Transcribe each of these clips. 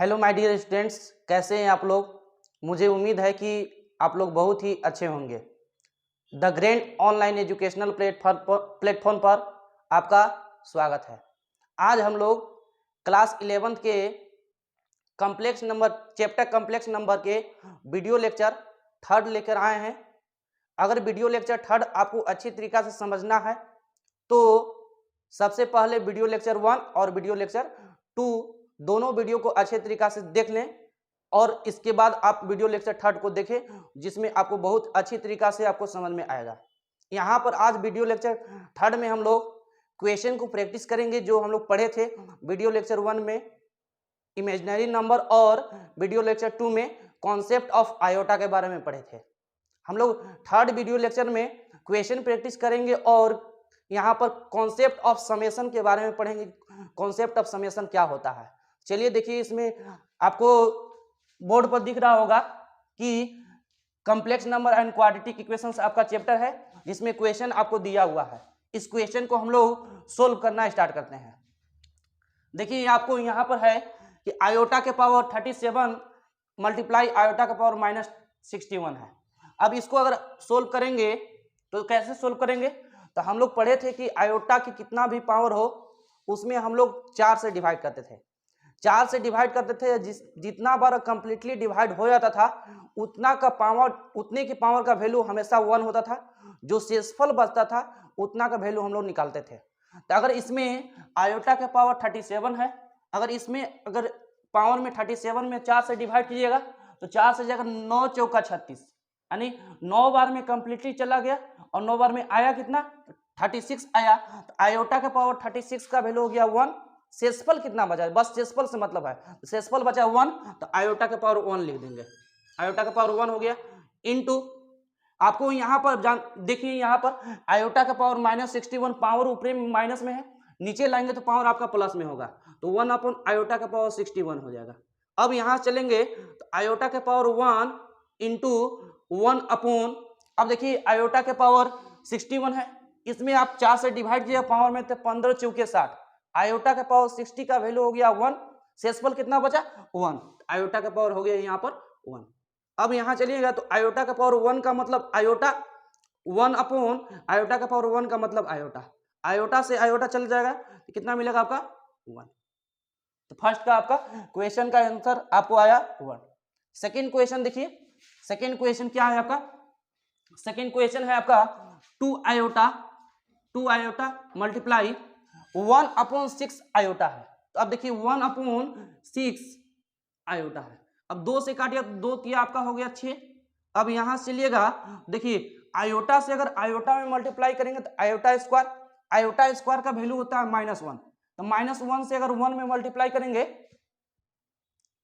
Hello my dear students, कैसे हैं आप लोग। मुझे उम्मीद है कि आप लोग बहुत ही अच्छे होंगे। The great online educational platform पर आपका स्वागत है। आज हम लोग क्लास 11th के चैप्टर कम्प्लेक्स नंबर के वीडियो लेक्चर थर्ड लेकर आए हैं। अगर वीडियो लेक्चर थर्ड आपको अच्छी तरीक़ा से समझना है तो सबसे पहले वीडियो लेक्चर 1 और वीडियो लेक्चर 2 दोनों वीडियो को अच्छे तरीक़ा से देख लें और इसके बाद आप वीडियो लेक्चर थर्ड को देखें, जिसमें आपको बहुत अच्छी तरीक़ा से आपको समझ में आएगा। यहाँ पर आज वीडियो लेक्चर थर्ड में हम लोग क्वेश्चन को प्रैक्टिस करेंगे जो हम लोग पढ़े थे वीडियो लेक्चर 1 में इमेजिनरी नंबर और वीडियो लेक्चर 2 में कॉन्सेप्ट ऑफ आयोटा के बारे में पढ़े थे। हम लोग थर्ड वीडियो लेक्चर में क्वेश्चन प्रैक्टिस करेंगे और यहाँ पर कॉन्सेप्ट ऑफ समेशन के बारे में पढ़ेंगे। कॉन्सेप्ट ऑफ समेशन क्या होता है, चलिए देखिए। इसमें आपको बोर्ड पर दिख रहा होगा कि complex number and quadratic equations आपका चैप्टर है, जिसमें क्वेश्चन आपको दिया हुआ है। इस क्वेश्चन को हम लोग सोल्व करना स्टार्ट करते हैं। देखिए आपको यहाँ पर है कि आयोटा के पावर 37 मल्टीप्लाई आयोटा का पावर -61 है। अब इसको अगर सोल्व करेंगे तो कैसे सोल्व करेंगे, तो हम लोग पढ़े थे कि आयोटा की कितना भी पावर हो उसमें हम लोग 4 से डिवाइड करते थे। 4 से डिवाइड करते थे, जितना बार कंप्लीटली डिवाइड हो जाता था उतने की पावर का वैल्यू हमेशा 1 होता था। जो शेषफल बचता था उतना का वैल्यू हम लोग निकालते थे। तो अगर इसमें आयोटा के पावर 37 है, अगर पावर में 37 में 4 से डिवाइड कीजिएगा तो 4 से जाकर 9 चौका 36, यानी 9 बार में कंप्लीटली चला गया और 9 बार में आया कितना 36 आया। तो आयोटा के पावर 36 का वैल्यू हो गया 1। शेषफल कितना बचा, बस शेषफल से मतलब है, शेषफल बचा 1 तो आयोटा के पावर 1 लिख देंगे। आयोटा का पावर 1 हो गया इनटू आपको यहाँ पर देखिए, यहाँ पर आयोटा का पावर -61 पावर ऊपर में माइनस में है, नीचे लाएंगे तो पावर आपका प्लस में होगा, तो 1 अपॉन आयोटा का पावर 61 हो जाएगा। अब यहाँ चलेंगे तो आयोटा के पावर 1 इंटू 1 अपॉन, अब देखिए आयोटा के पावर 61 है, इसमें आप 4 से डिवाइड कीजिए पावर में तो 15 चौके 60। आयोटा का पावर 60 का वैल्यू हो गया 1, शेषफल कितना बचा 1, आयोटा का पावर हो गया यहाँ पर 1। अब यहाँ चलिएगा तो आयोटा का पावर 1 का मतलब आयोटा 1 अपॉन आयोटा का पावर 1 का मतलब आयोटा, आयोटा से आयोटा चल जाएगा तो कितना मिलेगा आपका 1। तो फर्स्ट का आपका क्वेश्चन का आंसर आपको आया 1। सेकेंड क्वेश्चन देखिए, सेकेंड क्वेश्चन क्या है आपका, सेकेंड क्वेश्चन है आपका 2 आयोटा मल्टीप्लाई 1 अपॉन 6 आयोटा है। तो अब देखिए 1 अपॉन 6 आयोटा है। अब 2 से काटिए तो 2 तिया आपका हो गया 6। अब यहां से चलिएगा, देखिए आयोटा से अगर आयोटा में मल्टीप्लाई करेंगे तो आयोटा स्क्वायर का वैल्यू होता है -1, तो -1 से अगर 1 में मल्टीप्लाई करेंगे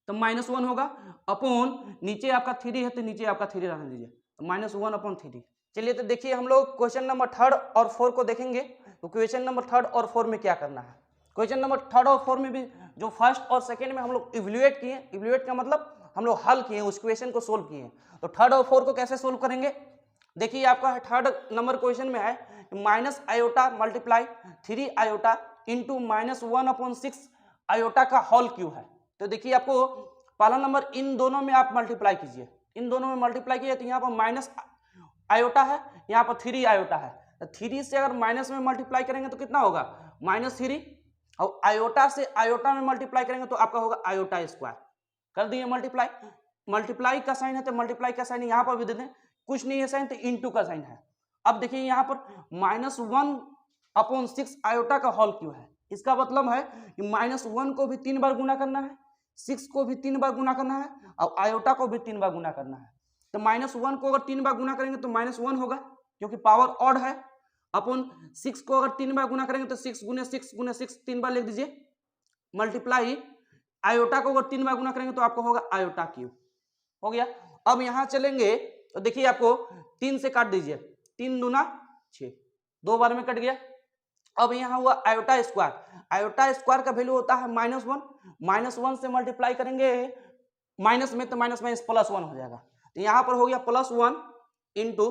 तो -1 होगा अपॉन नीचे आपका 3 है तो नीचे आपका 3 रहने दीजिए, तो -1 अपॉन 3। चलिए तो देखिए हम लोग क्वेश्चन नंबर 3 और 4 को देखेंगे। तो क्वेश्चन नंबर 3 और 4 में क्या करना है, क्वेश्चन नंबर 3 और 4 में भी जो फर्स्ट और सेकंड में हम लोग इवैल्यूएट किए, इवैल्यूएट का मतलब हम लोग हल किए, उस क्वेश्चन को सोल्व किए। तो 3 और 4 को कैसे सोल्व करेंगे, देखिए आपका 3 नंबर क्वेश्चन में है minus iota multiply 3 iota into -1 upon 6 iota का होल क्यू है। तो देखिए आपको पहला नंबर इन दोनों में आप मल्टीप्लाई कीजिए, इन दोनों में मल्टीप्लाई कीजिए तो यहाँ पर माइनस आयोटा है, यहाँ पर 3 आयोटा है, तो 3 से अगर माइनस में मल्टीप्लाई करेंगे तो कितना होगा -3, और आयोटा से आयोटा में मल्टीप्लाई करेंगे तो आपका होगा आयोटा स्क्वायर। कर दिए मल्टीप्लाई, मल्टीप्लाई का साइन है तो मल्टीप्लाई का साइन यहाँ पर भी दे दें, कुछ नहीं है साइन तो इंटू का साइन है। अब देखिए यहाँ पर -1 अपॉन 6 आयोटा का होल क्यू है, इसका मतलब है कि -1 को भी 3 बार गुना करना है, 6 को भी 3 बार गुना करना है और आयोटा को भी 3 बार गुना करना है। तो -1 को अगर 3 बार गुना करेंगे तो -1 होगा क्योंकि पावर ऑड है, अपॉन 6 को अगर 3 बार गुना करेंगे तो 6 गुने 6 3 बार लिख दीजिए, मल्टीप्लाई आयोटा को अगर 3 बार गुना करेंगे तो आपको होगा आयोटा क्यूब, हो गया। अब यहाँ चलेंगे तो देखिए आपको 3 से काट दीजिए, 3 दूना 6, 2 बार में कट गया। अब यहाँ हुआ आयोटा स्क्वायर का वैल्यू होता है -1 से मल्टीप्लाई करेंगे माइनस में तो माइनस +1 हो जाएगा, तो यहाँ पर हो गया +1 इंटू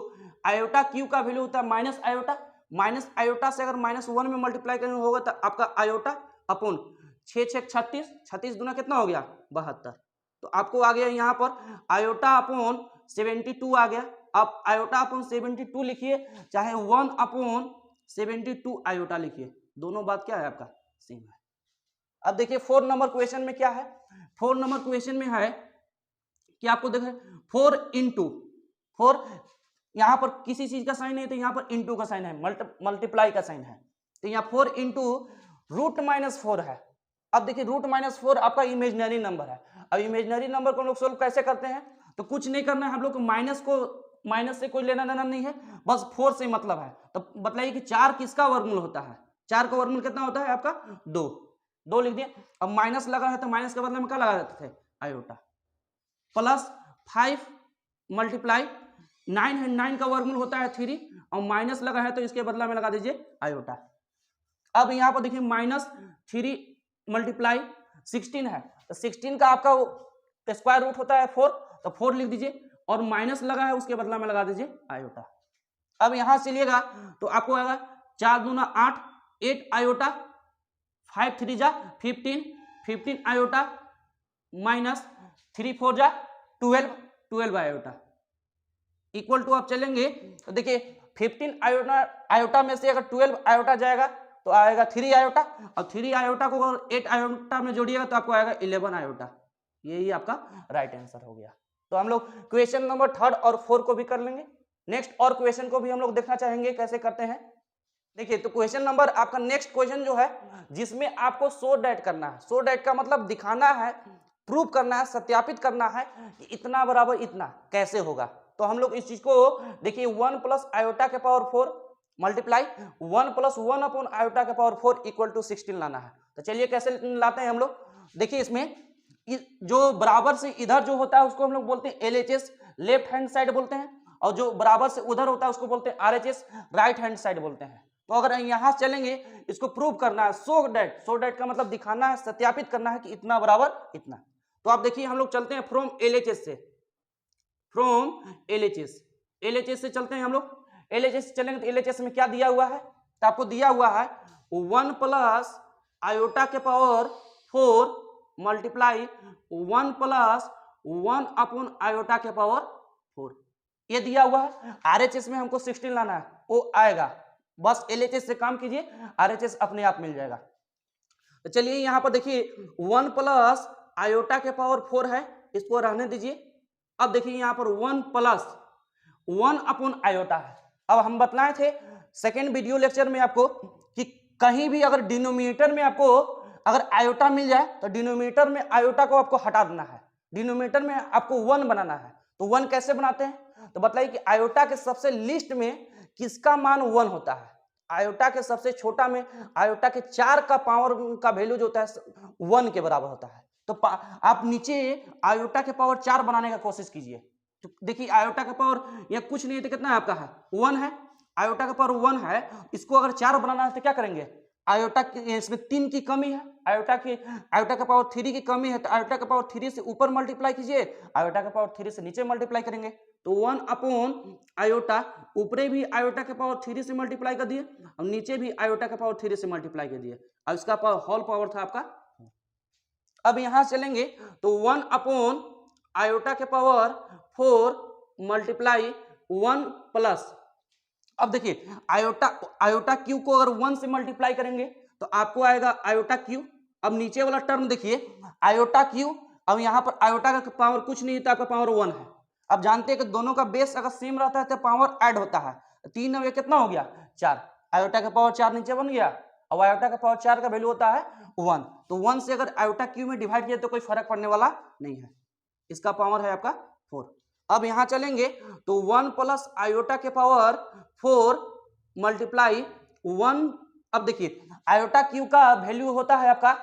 आयोटा क्यू का वैल्यू होता है माइनस आयोटा से अगर -1 में मल्टीप्लाई करेंगे होगा तो आपका आयोटा अपॉन 6 6 36, 36 दूना कितना हो गया 72। तो आपको आ गया यहाँ पर आयोटा अपॉन 72 आ गया। आप आयोटा अपॉन 72 लिखिए, चाहे 1 अपॉन 72 आयोटा लिखिए, दोनों बात क्या है आपका सेम है। अब देखिए 4 नंबर क्वेश्चन में क्या है, 4 नंबर क्वेश्चन में है कि आपको देखें 4 इंटू 4, यहां पर किसी चीज का साइन है तो यहां पर इंटू का साइन है, मल्टीप्लाई का साइन है, तो यहाँ 4 इंटू रूट माइनस 4 है। अब देखिए रूट माइनस 4 आपका इमेजिनरी नंबर है। अब इमेजिनरी नंबर को लोग सोल्व कैसे करते हैं, तो कुछ नहीं करना है हम लोग को, माइनस से कोई लेना देना नहीं है, बस 4 से मतलब है। तो बताइए कि 4 किसका वर्गमूल होता है, 4 का वर्गमूल कितना होता है आपका 2 लिख दिए। अब माइनस लगा है तो माइनस के बदले में क्या लगा देते थे आयोटा, प्लस 5 मल्टीप्लाई 9 है, 9 का वर्गमूल होता है 3, और माइनस लगा है तो इसके बदला में लगा दीजिए आयोटा। अब यहाँ पर देखिए -3 मल्टीप्लाई 16 है, तो 16 का आपका स्क्वायर रूट होता है 4, तो 4 लिख दीजिए, और माइनस लगा है उसके बदला में लगा दीजिए आयोटा। अब यहां से चलिएगा तो आपको आएगा 4 दूना 8, 8 आयोटा, 5 3 जा 15, 15 आयोटा, माइनस 3 4 जा 12, 12 आयोटा, इक्वल टू आप चलेंगे तो देखिए 15 आयोटा में से अगर 12 आयोटा जाएगा तो आएगा 3 आयोटा, और 3 आयोटा को अगर 8 आयोटा में जोड़िएगा तो आपको आएगा 11 आयोटा। यही आपका राइट आंसर हो गया। तो हम लोग क्वेश्चन नंबर 3 और 4 को भी कर लेंगे। नेक्स्ट और क्वेश्चन को भी हम लोग देखना चाहेंगे कैसे करते हैं। देखिए तो क्वेश्चन नंबर आपका नेक्स्ट क्वेश्चन जो है जिसमें आपको शो डैट करना है। शो डैट का मतलब दिखाना है, प्रूव करना है, सत्यापित करना है कि इतना बराबर इतना कैसे होगा। तो हम लोग इस चीज को देखिए 1 प्लस आयोटा के power 4 multiply 1 plus 1 upon iota के पावर 4 इक्वल टू 16 लाना है। तो चलिए कैसे लाते हैं हम लोग, देखिए इसमें जो बराबर से इधर जो होता है उसको हम लोग बोलते हैं LHS लेफ्ट हैंड साइड बोलते हैं, और जो बराबर से उधर होता है उसको बोलते हैं RHS राइट हैंड साइड बोलते हैं। तो अगर यहां चलेंगे इसको प्रूव करना है, शो डैट का मतलब दिखाना है, सत्यापित करना है कि इतना बराबर इतना। तो आप देखिए हम लोग चलते हैं फ्रॉम LHS से, फ्रॉम LHS से चलते हैं हम लोग। LHS चलेंगे तो LHS में क्या दिया हुआ है, तो आपको दिया हुआ है 1 प्लस आयोटा के power 4 multiply 1 plus 1 upon iota के पावर 4, ये दिया हुआ है। RHS में हमको 16 लाना है, वो आएगा, बस LHS से काम कीजिए, RHS अपने आप मिल जाएगा। तो चलिए यहां पर देखिए 1 प्लस आयोटा के पावर 4 है, इसको रहने दीजिए। अब देखिए यहां पर 1 प्लस 1 अपॉन आयोटा है। अब हम बतलाए थे सेकेंड वीडियो लेक्चर में आपको कि कहीं भी अगर डिनोमिनेटर में आपको अगर आयोटा मिल जाए तो डिनोमिनेटर में आयोटा को आपको हटा देना है, डिनोमिनेटर में आपको 1 बनाना है। तो 1 कैसे बनाते हैं, तो बताइए कि आयोटा के सबसे लिस्ट में किसका मान 1 होता है। आयोटा के सबसे छोटा में आयोटा के 4 का पावर का वैल्यू जो होता है 1 के बराबर होता है। तो आप नीचे आयोटा के पावर 4 बनाने का कोशिश कीजिए। तो देखिए आयोटा का पावर यह कुछ नहीं है तो कितना है आपका है 1 है, आयोटा का पावर 1 है, इसको अगर 4 बनाना है तो क्या करेंगे, आयोटा इसमें 3 की कमी है, आयोटा का पावर 3 की कमी है, तो आयोटा का पावर 3 से ऊपर मल्टीप्लाई कीजिए, आयोटा का पावर 3 से नीचे मल्टीप्लाई करेंगे। तो 1 अपॉन आयोटा, ऊपरे भी आयोटा के पावर 3 से मल्टीप्लाई कर दिए और नीचे भी आयोटा का पावर 3 से मल्टीप्लाई कर दिए, और इसका होल पावर था आपका। अब यहां चलेंगे तो 1 अपॉन आयोटा के पावर 4 मल्टीप्लाई 1 प्लस, अब देखिए आयोटा क्यू को अगर 1 से मल्टीप्लाई करेंगे तो आपको आएगा आयोटा क्यू। अब नीचे वाला टर्म देखिए आयोटा क्यू, अब यहाँ पर आयोटा का पावर कुछ नहीं था, आपका पावर 1 है। अब जानते हैं कि दोनों का बेस अगर सेम रहता है तो पावर ऐड होता है, 3 अब ये कितना हो गया 4, आयोटा का पावर 4 नीचे बन गया, अब आयोटा का पावर 4 का वैल्यू होता है 1। तो 1 से अगर आयोटा क्यू में डिवाइड किया तो कोई फर्क पड़ने वाला नहीं है, इसका पावर है आपका 4। अब यहां चलेंगे तो 1 प्लस आयोटा के पावर 4 मल्टीप्लाई 1, अब देखिए आयोटा क्यू का वैल्यू होता है आपका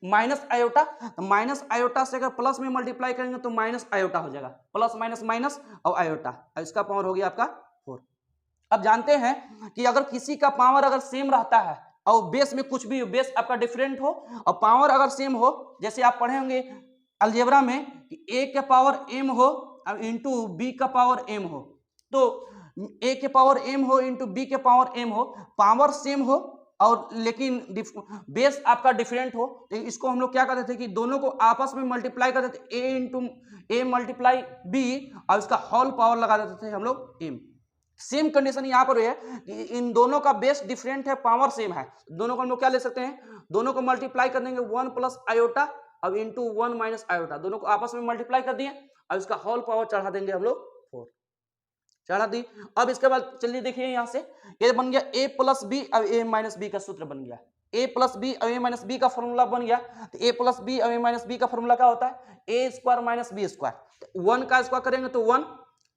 माइनस आयोटा, तो माइनस आयोटा से अगर प्लस में मल्टीप्लाई करेंगे तो माइनस आयोटा हो जाएगा, प्लस माइनस माइनस और आयोटा, इसका पावर हो गया आपका 4। अब जानते हैं कि अगर किसी का पावर अगर सेम रहता है और बेस में कुछ भी बेस आपका डिफरेंट हो और पावर अगर सेम हो, जैसे आप पढ़े होंगे अलजेब्रा में कि a के पावर m हो इंटू b का पावर m हो, तो a के पावर m हो इंटू b के पावर m हो, पावर सेम हो और लेकिन बेस आपका डिफरेंट हो, तो इसको हम लोग क्या करते थे कि दोनों को आपस में मल्टीप्लाई करते थे, ए इंटू ए मल्टीप्लाई बी, और इसका होल पावर लगा देते थे हम लोग एम। सेम कंडीशन यहाँ पर है कि इन दोनों का बेस डिफरेंट है, पावर सेम है, दोनों को हम लोग क्या ले सकते हैं, दोनों को मल्टीप्लाई कर देंगे 1 प्लस आयोटा अब इंटू 1 माइनस आयोटा, दोनों को आपस में मल्टीप्लाई कर दिए और इसका होल पावर चढ़ा देंगे हम लोग 4, चढ़ा दी। अब इसके बाद चलिए देखिए यहाँ से ये बन गया a प्लस बी अब a माइनस बी का सूत्र बन गया, a प्लस बी अब a माइनस बी का फॉर्मूला बन गया। तो a प्लस बी अब a माइनस बी का फॉर्मूला क्या होता है, a square minus B square, 1 का स्क्वायर करेंगे तो 1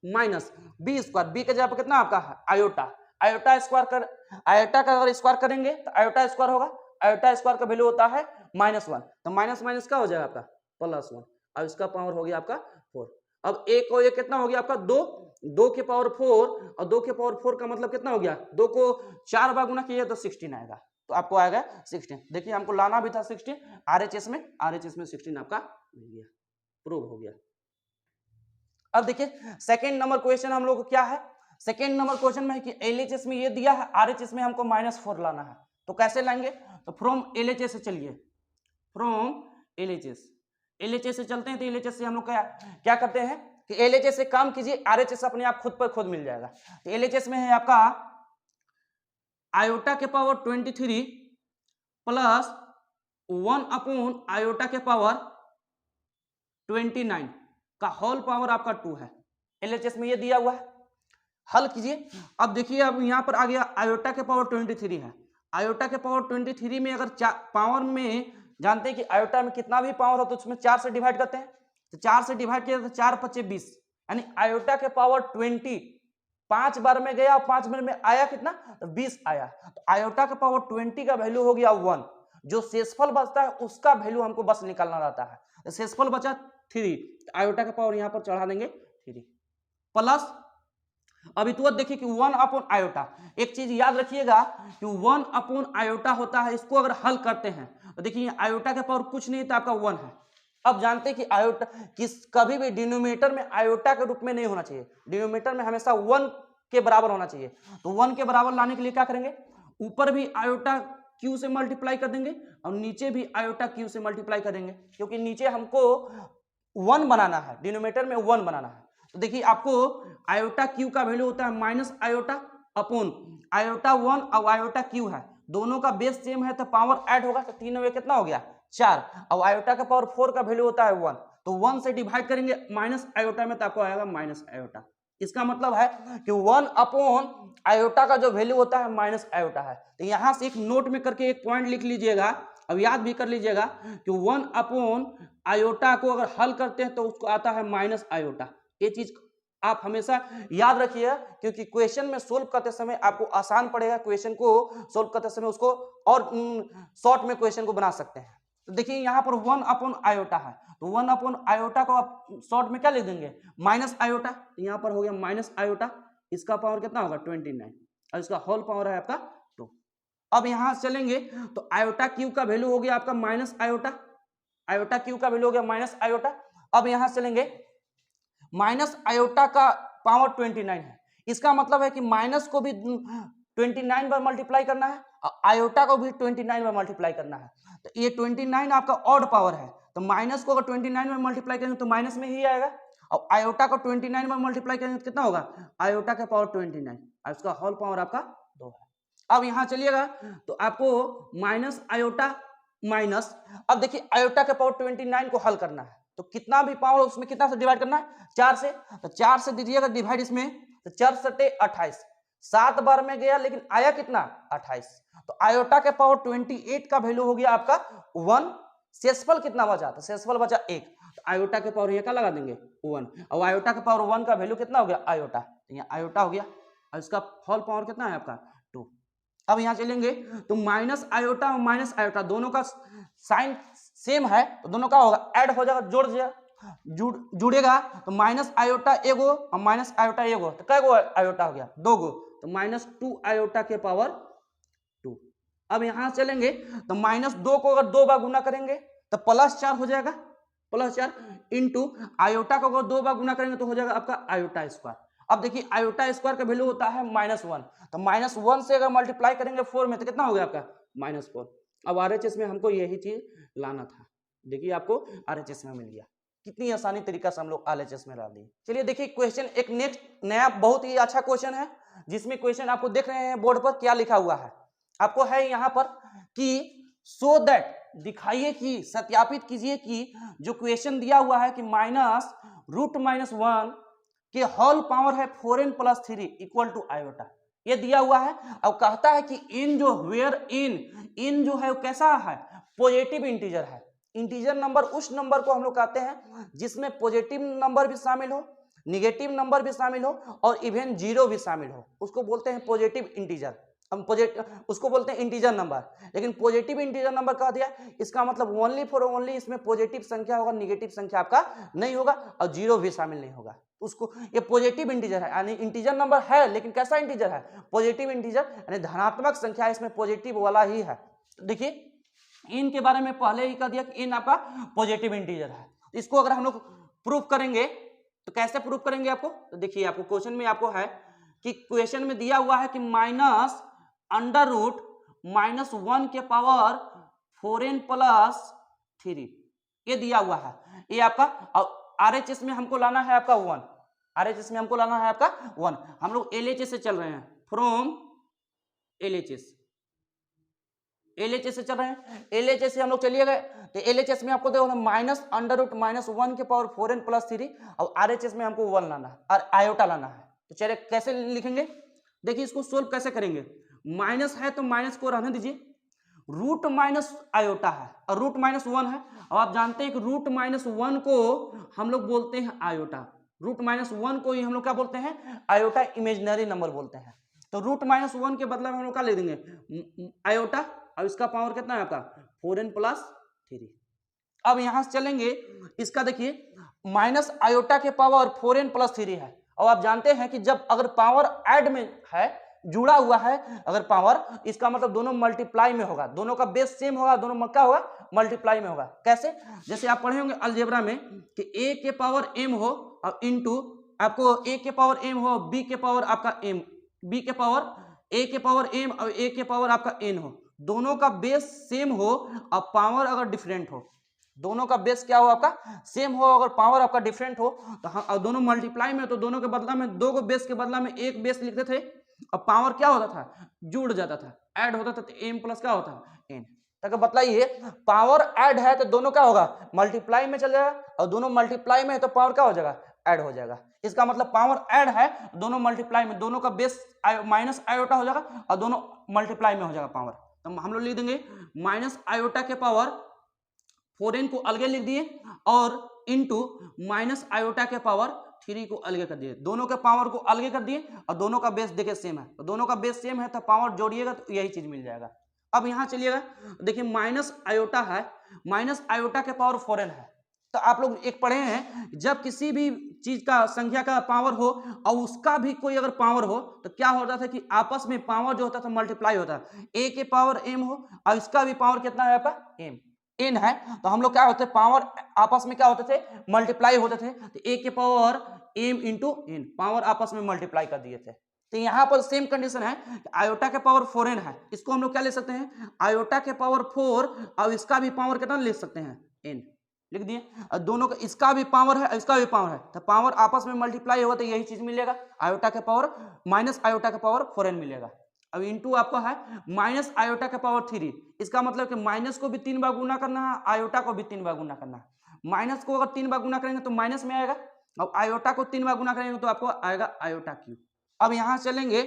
माइनस बी स्क्वायर, बी के जगह पर कितना आपका है आयोटा, आयोटा स्क्वायर कर, आयोटा का अगर स्क्वायर करेंगे तो आयोटा स्क्वायर होगा, आयोटा स्क्वायर का वैल्यू होता है -1, तो माइनस माइनस क्या हो जाएगा आपका +1, अब इसका पावर हो गया आपका 4। अब a को ये कितना हो गया आपका 2, 2 के पावर 4 और 2 के पावर 4 का मतलब कितना हो गया, 2 को 4 बार गुना किया तो 16 आएगा, तो आपको आएगा 16। देखिए हमको लाना भी था 16, RHS में 16 आपका मिल गया, प्रूव हो गया। अब देखिए सेकंड नंबर क्वेश्चन हम लोग को क्या है, सेकंड नंबर क्वेश्चन में है कि LHS में ये दिया है, RHS में हमको -4 लाना है, तो कैसे लाएंगे, तो फ्रॉम LHS से चलिए, फ्रॉम LHS से चलते हैं। तो LHS से हम लोग क्या करते हैं कि LHS से काम कीजिए, RHS अपने आप खुद पर खुद मिल जाएगा। तो LHS में है आपका आयोटा के पावर 23 प्लस 1 अपॉन आयोटा के पावर 29 का होल पावर आपका 2 है। LHS में ये दिया हुआ है, हल कीजिए। अब देखिए अब यहाँ पर आ गया आयोटा के पावर 23 है, आयोटा के पावर 23 में अगर पावर में जानते हैं कि आयोटा में कितना भी पावर हो तो उसमें 4 से डिवाइड करते हैं, तो 4 से डिवाइड किया तो 4 × 25 20, यानी आयोटा के पावर 20 5 बार में गया और 5 बार में आया कितना, तो 20 आया। तो आयोटा का पावर 20 का वैल्यू हो गया 1, जो शेषफल बचता है उसका वैल्यू हमको बस निकालना रहता है, तो शेषफल बचा 3, तो आयोटा का पावर यहाँ पर चढ़ा देंगे 3 प्लस, अभी तो देखिए कि 1 अपॉन आयोटा, एक चीज याद रखिएगा कि 1 अपॉन आयोटा होता है, इसको अगर हल करते हैं तो देखिए आयोटा के पावर कुछ नहीं था आपका 1 है। अब जानते हैं कि आयोटा कभी भी डिनोमिनेटर में आयोटा के रूप में नहीं होना चाहिए, डिनोमिनेटर में हमेशा 1 के बराबर होना चाहिए। तो 1 के बराबर लाने के लिए क्या करेंगे, ऊपर भी आयोटा क्यू से मल्टीप्लाई कर देंगे और नीचे भी आयोटा क्यू से मल्टीप्लाई करेंगे, क्योंकि नीचे हमको 1 बनाना है, डिनोमिनेटर में 1 बनाना है। तो देखिए आपको आयोटा क्यू का वैल्यू होता है माइनस आयोटा अपॉन आयोटा 1 और आयोटा क्यू है, दोनों का बेस सेम है तो पावर ऐड होगा, तो 3 में कितना हो गया 4, और आयोटा का पावर 4 का वैल्यू होता है 1, तो 1 से डिवाइड करेंगे माइनस आयोटा में तो आपको आएगा माइनस आयोटा। इसका मतलब है कि 1 अपॉन आयोटा का जो वैल्यू होता है माइनस आयोटा है। तो यहां से एक नोट में करके एक पॉइंट लिख लीजिएगा, अब याद भी कर लीजिएगा कि 1 अपॉन आयोटा को अगर हल करते हैं तो उसको आता है माइनस आयोटा। ये चीज आप हमेशा याद रखिएगा, क्योंकि क्वेश्चन में सोल्व करते समय आपको आसान पड़ेगा, क्वेश्चन को सोल्व करते समय उसको और शॉर्ट में क्वेश्चन को बना सकते हैं। तो देखिए यहाँ पर 1 अपॉन आयोटा है, तो 1 अपॉन आयोटा को आप शॉर्ट में क्या लिख देंगे माइनस आयोटा, तो यहाँ पर हो गया माइनस आयोटा, इसका पावर कितना होगा 29 और इसका होल पावर है आपका 2। अब यहाँ चलेंगे तो आयोटा क्यू का वैल्यू हो गया आपका माइनस आयोटा, आयोटा क्यू का वैल्यू हो गया माइनस आयोटा। अब यहाँ चलेंगे माइनस आयोटा का पावर 29 है, इसका मतलब है कि माइनस को भी 29 बार मल्टीप्लाई करना है और आयोटा को भी 29 बार मल्टीप्लाई करना है। तो ये 29 आपका ऑड पावर है, तो माइनस को अगर 29 बार मल्टीप्लाई करेंगे तो माइनस में ही आएगा, और आयोटा को 29 बार मल्टीप्लाई करेंगे तो कितना होगा आयोटा का पावर 29 और इसका होल पावर आपका 2 है। अब यहाँ चलिएगा तो आपको माइनस आयोटा माइनस, अब देखिए आयोटा के पावर 29 को हल करना है, तो कितना भी पावर उसमें कितना से डिवाइड करना है 4 से, तो 4 से दीजिएगा डिवाइड इसमें, तो 4 सटे 28, 7 बार में गया लेकिन आया कितना 28, तो आयोटा के पावर 28 का वैल्यू हो गया आपका 1, शेषफल कितना बचा, तो शेषफल बचा 1, तो आयोटा के पावर का लगा देंगे 1, और आयोटा के पावर 1 का वैल्यू कितना हो गया आयोटा, तो यहाँ आयोटा हो गया और इसका होल पावर कितना है आपका 2। अब यहाँ चलेंगे तो माइनस आयोटा और माइनस आयोटा दोनों का साइन सेम है, तो दोनों का होगा ऐड हो जाएगा, जोड़ जाएगा, जुड़ेगा, तो माइनस आयोटा एगो और माइनस आयोटा एगो, तो कै गो आयोटा हो गया 2 गो, तो -2 आयोटा के पावर 2। अब यहाँ चलेंगे तो -2 को अगर 2 बार गुना करेंगे तो +4 हो जाएगा, +4 इंटू आयोटा को अगर 2 बार गुना करेंगे तो हो जाएगा आपका आयोटा स्क्वायर। अब देखिए आयोटा स्क्वायर का वैल्यू होता है -1, तो -1 से अगर मल्टीप्लाई करेंगे 4 में तो कितना हो गया आपका -4। अब आरएचएस में हमको यही चीज लाना था, देखिए आपको आरएचएस में मिल गया। कितनी आसानी तरीका से हम लोग आरएचएस में ला दिए। चलिए देखिए क्वेश्चन एक नेक्स्ट नया बहुत ही अच्छा क्वेश्चन है, जिसमें क्वेश्चन आपको देख रहे हैं बोर्ड पर क्या लिखा हुआ है। आपको है यहाँ पर कि सो दैट, दिखाइए कि सत्यापित कीजिए कि जो क्वेश्चन दिया हुआ है कि -√-1 के होल पावर है 4n + 3 इक्वल टू आयोटा, ये दिया हुआ है। अब कहता है कि इन जो वेयर इन जो है वो कैसा है, पॉजिटिव इंटीजर है। इंटीजर नंबर उस नंबर को हम लोग कहते हैं जिसमें पॉजिटिव नंबर भी शामिल हो, निगेटिव नंबर भी शामिल हो और इवन जीरो भी शामिल हो, उसको बोलते हैं पॉजिटिव इंटीजर। हम उसको बोलते हैं इंटीजर नंबर। लेकिन पॉजिटिव इंटीजर नंबर कह दिया, इसका मतलब ओनली फॉर ओनली इसमें पॉजिटिव संख्या होगा, निगेटिव संख्या आपका नहीं होगा और जीरो भी शामिल नहीं होगा। उसको ये पॉजिटिव इंटीजर है, यानी इंटीजर नंबर है लेकिन कैसा इंटीजर है, पॉजिटिव इंटीजर, यानी धनात्मक संख्या इसमें पॉजिटिव वाला ही है। देखिए इन के बारे में पहले ही कह दिया कि इन आपका पॉजिटिव इंटीजर है। इसको अगर हम लोग प्रूफ करेंगे तो कैसे प्रूफ करेंगे आपको, तो देखिए आपको क्वेश्चन में आपको है कि क्वेश्चन में दिया हुआ है कि -√-1 के पावर 4n + 3 ये दिया हुआ है। ये आपका आरएचएस में हमको लाना है आपका 1, आरएचएस में हमको लाना है आपका 1। हम लोग एलएचएस से चल रहे हैं, फ्रॉम एलएचएस से चल रहे हैं। एलएचएस से हम लोग चलिए गए तो एलएचएस में आपको देखो -√-1 के पावर 4n + 3 और आरएचएस में हमको 1 लाना है और आयोटा लाना है। तो चलिए कैसे लिखेंगे, देखिए इसको सोल्व कैसे करेंगे। माइनस है तो माइनस को रहने दीजिए, रूट माइनस आयोटा है और रूट -1 है। और आप जानते हैं कि √-1 को हम लोग बोलते हैं आयोटा, √-1 को ही हम लोग क्या बोलते हैं, आयोटा, इमेजिनरी नंबर बोलते हैं। तो √-1 के बदले में हम लोग क्या ले देंगे, आयोटा, अब इसका पावर कितना है आपका 4n + 3। अब यहां से चलेंगे, इसका देखिए माइनस आयोटा के पावर 4n + 3 है। और आप जानते हैं कि जब अगर पावर ऐड में है, जुड़ा हुआ है अगर पावर, इसका मतलब दोनों मल्टीप्लाई में होगा, दोनों का बेस सेम होगा, दोनों क्या होगा, मल्टीप्लाई में होगा। कैसे, जैसे आप पढ़े होंगे अलजेब्रा में कि a के पावर m हो और इनटू आपको a के पावर m हो, b के पावर आपका m, b के पावर a के पावर m और a के पावर आपका n हो, दोनों का बेस सेम हो और पावर अगर डिफरेंट हो, दोनों का बेस क्या हो आपका सेम हो, अगर पावर आपका डिफरेंट हो तो हम दोनों मल्टीप्लाई में, तो दोनों के बदला में, दो बेस के बदला में एक बेस लिखते थे और पावर क्या होता था, जुड़ जाता था, ऐड होता था, तो m + क्या होता है n। तक बतलाइए पावर ऐड है तो दोनों क्या होगा, मल्टीप्लाई में चल जाएगा, और दोनों मल्टीप्लाई में है तो पावर क्या हो जाएगा, ऐड हो जाएगा। इसका मतलब पावर ऐड है, दोनों मल्टीप्लाई में, दोनों का बेस माइनस आयोटा हो जाएगा और दोनों मल्टीप्लाई में हो जाएगा पावर। तो हम लोग लिख देंगे माइनस आयोटा के पावर 4n को अलगे लिख दिए और इनटू माइनस आयोटा के पावर 3 को अलगे कर दिए, दोनों के पावर को अलगे कर दिए और दोनों का बेस देखिए सेम है, तो दोनों का बेस सेम है तो पावर जोड़िएगा तो यही चीज मिल जाएगा। अब यहां चलिएगा, देखिए माइनस आयोटा है, माइनस आयोटा के पावर 4n है। तो आप लोग एक पढ़े हैं, जब किसी भी चीज का संख्या का पावर हो और उसका भी कोई अगर पावर हो तो क्या होता था कि आपस में पावर जो होता था मल्टीप्लाई होता है, a के पावर m हो और इसका भी पावर कितना है आपका m, n है, तो हम लोग क्या होते पावर आपस में क्या होते थे, मल्टीप्लाई होते थे, तो a के power m into n, power आपस में मल्टीप्लाई कर दिए थे। तो यहाँ पर सेम कंडीशन है, आयोटा के पावर 4n है, इसको हम लोग क्या ले सकते हैं, आयोटा के पावर 4 और इसका भी पावर कितना ले सकते हैं n, लिख दिए, दोनों का इसका भी पावर है इसका भी पावर है, तो पावर आपस में मल्टीप्लाई होगा तो यही चीज मिलेगा, आयोटा के पावर माइनस आयोटा के पावर 4n मिलेगा। अब इंटू आपका है माइनस आयोटा के पावर 3, इसका मतलब कि माइनस को भी 3 बार गुना करना है, आयोटा को भी 3 बार गुना करना है। माइनस को अगर 3 बार गुना करेंगे तो माइनस में आएगा, और आयोटा को 3 बार गुना करेंगे तो आपको आएगा आयोटा क्यूब। अब यहां चलेंगे,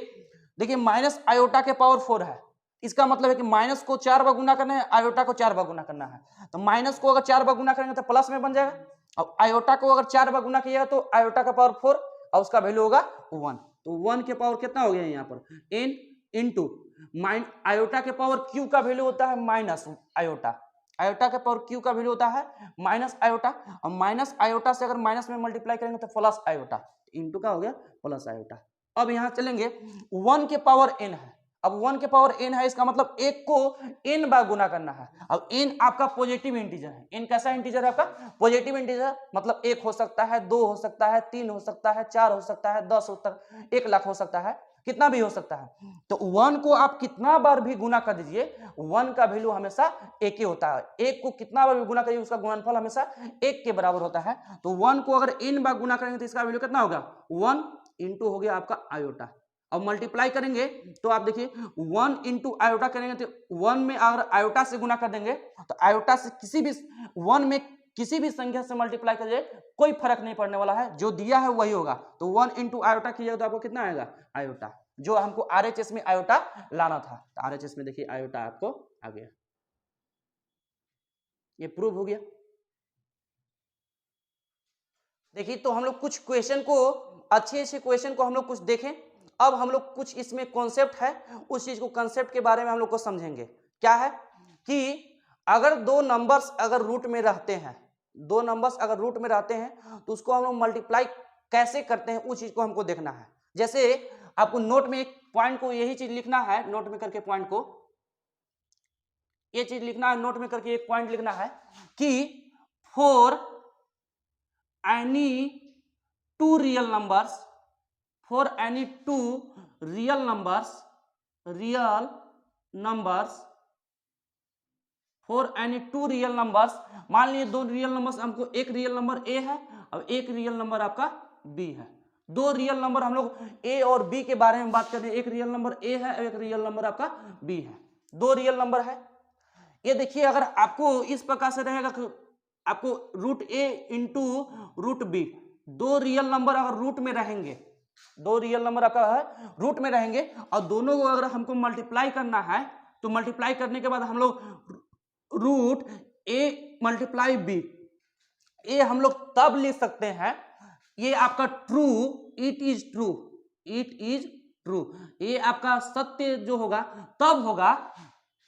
देखिए माइनस आयोटा के पावर 4 है, इसका मतलब है कि माइनस को 4 बार गुना करना है, आयोटा को 4 बार गुना करना है, तो माइनस को अगर 4 बार गुना करेंगे तो प्लस में बन जाएगा, और आयोटा को अगर 4 बार गुना किया तो आयोटा का पावर 4 और उसका वैल्यू होगा 1, तो 1 के पावर कितना हो गया यहाँ पर n इंटू आयोटा के पावर क्यू का वैल्यू होता है माइनस आयोटा, आयोटा के पावर क्यू का वैल्यू होता है माइनस आयोटा, और माइनस आयोटा से अगर माइनस में मल्टीप्लाई करेंगे तो प्लस आयोटा, इंटू का हो गया प्लस आयोटा। अब यहाँ चलेंगे 1 के पावर n है, अब 1 के पावर n है, इसका मतलब 1 को n बार गुना करना है। अब n आपका पॉजिटिव इंटीजर है, n कैसा इंटीजर है आपका? पॉजिटिव इंटीजर, मतलब 1 हो सकता है, 2 हो सकता है, 3 हो सकता है, 4 हो सकता है, 10 हो सकता है, 1 लाख हो सकता है, कितना भी हो सकता है। तो 1 को आप कितना बार भी गुना कर दीजिए, 1 का वैल्यू हमेशा 1 ही होता है। 1 को कितना बार भी गुना करिए, उसका गुणनफल हमेशा 1 के बराबर होता है। तो 1 को अगर n बार गुना करेंगे तो इसका वैल्यू कितना होगा? 1 इंटू हो गया आपका आयोटा। अब मल्टीप्लाई करेंगे तो आप देखिए 1 इंटू आयोटा करेंगे तो 1 में अगर आयोटा से गुना कर देंगे तो आयोटा से किसी भी 1 में किसी भी संख्या से मल्टीप्लाई करिए, कोई फर्क नहीं पड़ने वाला है, जो दिया है वही होगा। तो 1 इंटू आयोटा कीजिएगा तो आपको कितना आएगा? आयोटा, जो हमको RHS में आयोटा लाना था। तो RHS में देखिए आयोटा आपको आ गया, ये प्रूव हो गया। देखिए तो हम लोग कुछ क्वेश्चन को, अच्छे क्वेश्चन को हम लोग कुछ देखें। अब हम लोग कुछ इसमें कॉन्सेप्ट है, उस चीज को, कॉन्सेप्ट के बारे में हम लोग को समझेंगे। क्या है कि अगर दो नंबर्स अगर रूट में रहते हैं, दो नंबर्स अगर रूट में रहते हैं तो उसको हम लोग मल्टीप्लाई कैसे करते हैं, उस चीज को हमको देखना है। जैसे आपको नोट में एक पॉइंट को यही चीज लिखना है, नोट में करके पॉइंट को ये चीज लिखना है, नोट में करके एक पॉइंट लिखना है कि for any two real numbers, for any two real numbers, for any two real numbers, मान लीजिए दो रियल नंबर्स, हमको एक रियल नंबर a है और एक रियल नंबर आपका b है। दो रियल नंबर हम लोग a और b के बारे में बात कर रहे हैं, एक रियल नंबर a है और एक रियल नंबर आपका b है, दो रियल नंबर है। ये देखिए अगर आपको इस प्रकार से रहेगा कि आपको root a into root b, दो रियल नंबर अगर रूट में रहेंगे, दो रियल नंबर आपका है रूट में रहेंगे और दोनों को अगर हमको मल्टीप्लाई करना है तो मल्टीप्लाई करने के बाद हम लोग रूट a मल्टीप्लाई b, ये हम लोग तब लिख सकते हैं, ये आपका true, it is true, it is true, ये आपका सत्य जो होगा तब होगा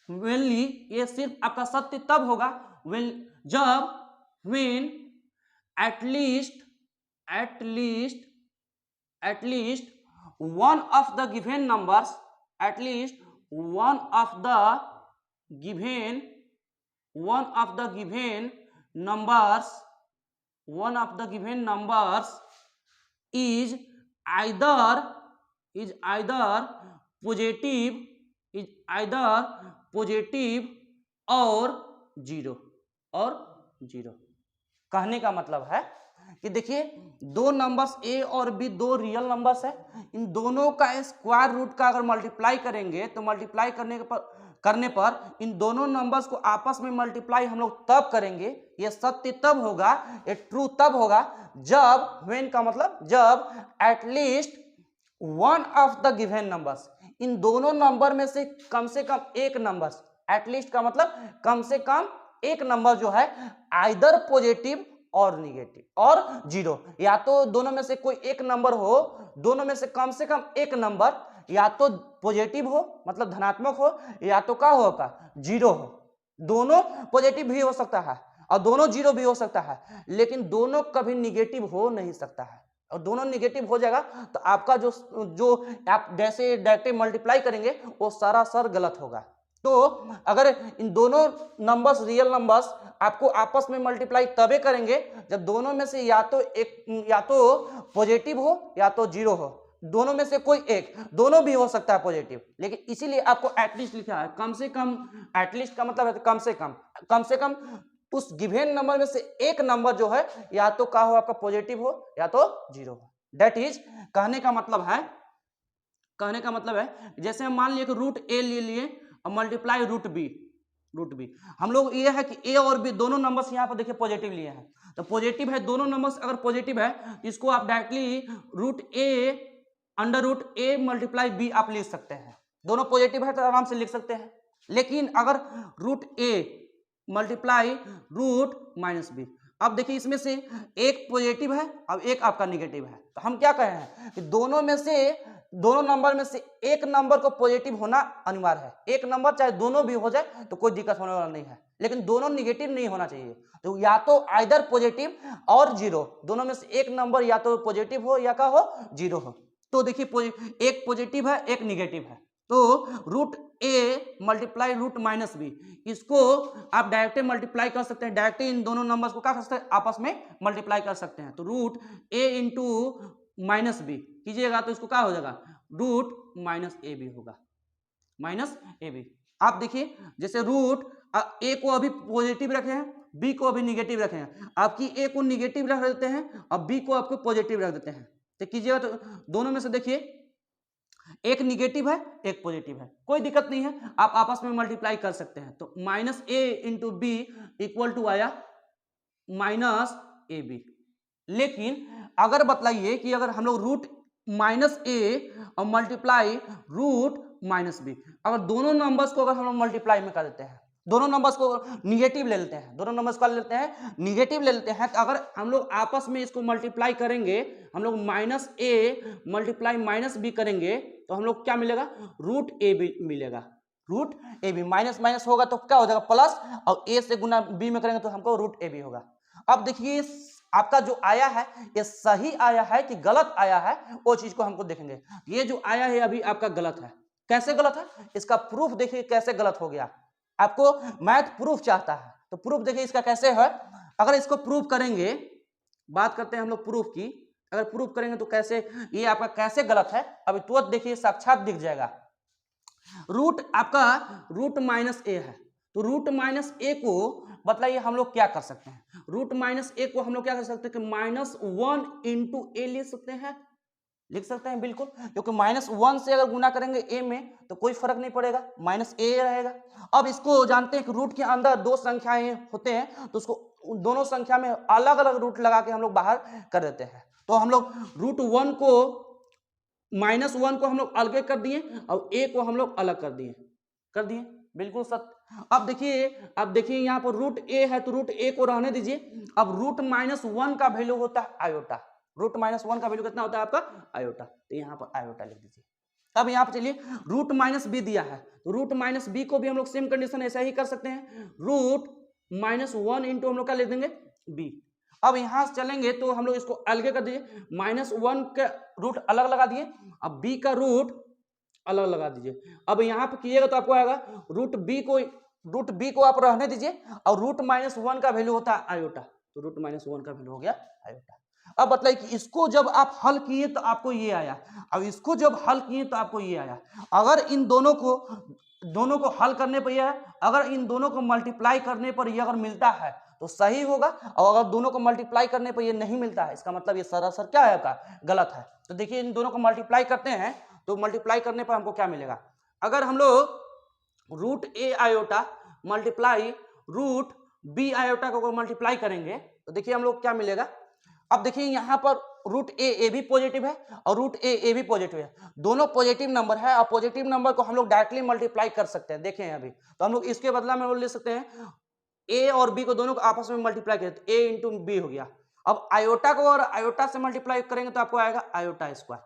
वेनली, ये सिर्फ आपका सत्य तब होगा when, जब when at least one of the given numbers, at least one of the given numbers is either positive और जीरो। कहने का मतलब है कि देखिए दो नंबर्स a और b दो रियल नंबर्स है, इन दोनों का स्क्वायर रूट का अगर मल्टीप्लाई करेंगे तो मल्टीप्लाई करने पर इन दोनों नंबर्स को आपस में मल्टीप्लाई हम लोग तब करेंगे, ये सत्य तब होगा, ये ट्रू तब होगा जब, व्हेन का मतलब जब at least one of the given numbers, इन दोनों नंबर में से कम एक नंबर, एटलीस्ट का मतलब कम से कम एक नंबर जो है आइदर पॉजिटिव और निगेटिव और जीरो, या तो दोनों में से कोई एक नंबर हो, दोनों में से कम एक नंबर या तो पॉजिटिव हो मतलब धनात्मक हो, या तो क्या होगा जीरो हो। दोनों पॉजिटिव भी हो सकता है और दोनों जीरो भी हो सकता है, लेकिन दोनों कभी निगेटिव हो नहीं सकता है। और दोनों निगेटिव हो जाएगा तो आपका जो आप जैसे डायरेक्टली मल्टीप्लाई करेंगे वो सरासर गलत होगा। तो अगर इन दोनों नंबर्स रियल नंबर्स आपको आपस में मल्टीप्लाई तबे करेंगे जब दोनों में से या तो पॉजिटिव हो या तो जीरो हो, दोनों में से कोई एक, दोनों भी हो सकता है पॉजिटिव, लेकिन इसीलिए आपको एटलीस्ट लिखा है, कम से कम। एटलीस्ट का मतलब है कम से कम उस गिवन नंबर में से एक नंबर जो है या तो क्या हो आपका पॉजिटिव हो या तो जीरो हो। दैट इज कहने का मतलब है जैसे हम मान लिए कि रूट ए ले लिए और मल्टीप्लाई रूट बी, हम लोग ये है कि ए और बी दोनों नंबर्स यहाँ पर देखिए पॉजिटिव लिए हैं, तो पॉजिटिव है, दोनों नंबर्स अगर पॉजिटिव है इसको आप directly root A multiply B आप लिख सकते हैं, दोनों पॉजिटिव है तो आराम से लिख सकते हैं। लेकिन अगर root A multiply root minus B, अब देखिए इसमें से एक पॉजिटिव है अब एक आपका निगेटिव है, तो हम क्या कहे हैं कि दोनों नंबर में से एक नंबर को पॉजिटिव होना अनिवार्य है। एक नंबर चाहे दोनों भी हो जाए तो कोई दिक्कत होने वाला नहीं है, लेकिन दोनों निगेटिव नहीं होना चाहिए। तो या तो आइदर पॉजिटिव और जीरो, दोनों में से एक नंबर या तो पॉजिटिव हो या क्या हो जीरो हो। तो देखिए एक पॉजिटिव है एक निगेटिव है, तो root A multiply root minus B, इसको आप डायरेक्टली मल्टीप्लाई कर सकते हैं, डायरेक्टली इन दोनों नंबर्स को क्या कर सकते हैं, आपस में मल्टीप्लाई कर सकते हैं। तो रूट ए इंटू माइनस बी कीजिएगा तो इसको क्या हो जाएगा, रूट माइनस ए बी होगा, माइनस ए बी। आप देखिए जैसे रूट ए को अभी पॉजिटिव रखे हैं, बी को अभी निगेटिव रखे हैं, आपकी ए को निगेटिव रख देते हैं और बी को आपको पॉजिटिव रख देते हैं। तो कीजिएगा तो दोनों में से देखिए एक निगेटिव है एक पॉजिटिव है, कोई दिक्कत नहीं है, आप आपस में मल्टीप्लाई कर सकते हैं। तो minus A into B equal to आया माइनस ए बी। लेकिन अगर बतलाइए कि अगर हम लोग रूट माइनस ए और मल्टीप्लाई रूट माइनस बी, अगर दोनों नंबर्स को अगर हम लोग मल्टीप्लाई में कर देते हैं, दोनों नंबर्स को निगेटिव ले लेते हैं, दोनों नंबर्स को लेते हैं निगेटिव ले लेते हैं, तो अगर हम लोग आपस में इसको मल्टीप्लाई करेंगे, हम लोग minus A multiply minus B करेंगे तो हम लोग क्या मिलेगा, रूट ए बी मिलेगा, root A B. Minus minus होगा तो क्या हो जाएगा प्लस, और ए से गुना बी में करेंगे तो हमको रूट ए बी होगा। अब देखिए आपका जो आया है ये सही आया है कि गलत आया है, वो चीज को हमको देखेंगे। ये जो आया है अभी आपका गलत है, कैसे गलत है, इसका प्रूफ देखिए कैसे गलत हो गया। आपको मैथ प्रूफ चाहता है तो प्रूफ देखिए इसका कैसे है। अगर इसको प्रूफ करेंगे, बात करते हैं हम लोग प्रूफ की, अगर प्रूफ करेंगे तो कैसे ये आपका कैसे गलत है, अभी तुरंत देखिए साक्षात दिख जाएगा। रूट आपका रूट माइनस ए है, तो रूट माइनस ए को बताइए हम लोग क्या कर सकते हैं, रूट माइनस ए को हम लोग क्या कर सकते हैं कि माइनस वन इंटू ए लिख सकते हैं, लिख सकते हैं बिल्कुल, क्योंकि माइनस वन से अगर गुना करेंगे ए में तो कोई फर्क नहीं पड़ेगा, माइनस ए रहेगा। अब इसको जानते हैं कि रूट के अंदर दो संख्याएं होते हैं तो उसको दोनों संख्या में अलग अलग रूट लगा के हम लोग बाहर कर देते हैं। तो हम लोग रूट वन को माइनस वन को हम लोग अलग कर दिए और ए को हम लोग अलग कर दिए बिल्कुल सत्य। अब देखिए यहाँ पर रूट ए है तो रूट ए को रहने दीजिए। अब रूट माइनस वन का वैल्यू होता है आयोटा, रूट माइनस वन का वैल्यू कितना होता है आपका आयोटा, तो यहाँ पर आयोटा लिख दीजिए। अब यहाँ पर चलिए रूट माइनस बी दिया है तो रूट माइनस बी को भी हम लोग सेम कंडीशन ऐसा ही कर सकते हैं, रूट माइनस वन इंटू हम लोग क्या लिख देंगे बी। अब यहां से चलेंगे तो हम लोग इसको अलग कर दीजिए, माइनस वन का रूट अलग लगा दिए, अब बी का रूट अलग लगा दीजिए। अब यहाँ पे कीजिएगा तो आपको आएगा रूट बी को आप रहने दीजिए और रूट माइनस वन का वैल्यू होता है आयोटा, तो रूट माइनस वन का वैल्यू हो गया आयोटा। अब बताइए कि इसको जब आप हल किए तो आपको ये आया, अब इसको जब हल किए तो आपको ये आया। अगर इन दोनों को हल करने पर यह, अगर इन दोनों को मल्टीप्लाई करने पर यह अगर मिलता है तो सही होगा, और अगर दोनों को मल्टीप्लाई करने पर ये नहीं मिलता है इसका मतलब ये सरासर क्या है आपका गलत है। तो देखिए इन दोनों को मल्टीप्लाई करते हैं तो मल्टीप्लाई करने पर हमको क्या मिलेगा, अगर हम लोग root a iota multiply root b iota को मल्टीप्लाई करेंगे तो देखिए हम लोग क्या मिलेगा। अब देखिए यहाँ पर रूट ए भी पॉजिटिव है और रूट ए भी पॉजिटिव है, दोनों पॉजिटिव नंबर है और पॉजिटिव नंबर को हम लोग डायरेक्टली मल्टीप्लाई कर सकते हैं। देखें अभी तो हम लोग इसके बदला में ले सकते हैं ए और बी को दोनों को आपस में मल्टीप्लाई करते, ए इंटू बी हो गया। अब आयोटा को और आयोटा से मल्टीप्लाई करेंगे तो आपको आएगा आयोटा स्क्वायर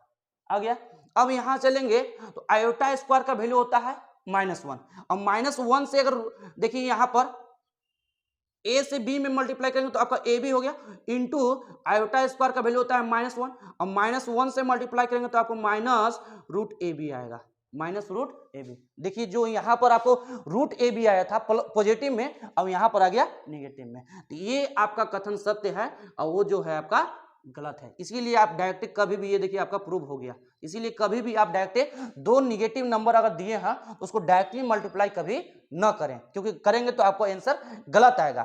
आ गया। अब यहां चलेंगे तो आयोटा स्क्वायर का वैल्यू होता है माइनस वन, और माइनस वन से अगर देखिए यहां पर ए से बी में मल्टीप्लाई करेंगे तो आपका ए भी हो गया, इंटू आयोटा स्क्वायर का वैल्यू होता है माइनस वन, और माइनस वन से मल्टीप्लाई करेंगे तो आपको माइनस रूट ए बी आएगा, माइनस रूट ए बी। देखिए जो यहाँ पर आपको रूट ए बी आया था पॉजिटिव में, अब यहाँ पर आ गया निगेटिव में, तो ये आपका कथन सत्य है और वो जो है आपका गलत है। इसीलिए आप डायरेक्ट कभी भी, ये देखिए आपका प्रूव हो गया, इसीलिए कभी भी आप डायरेक्ट दो निगेटिव नंबर अगर दिए हैं तो उसको डायरेक्टली मल्टीप्लाई कभी न करें, क्योंकि करेंगे तो आपको आंसर गलत आएगा।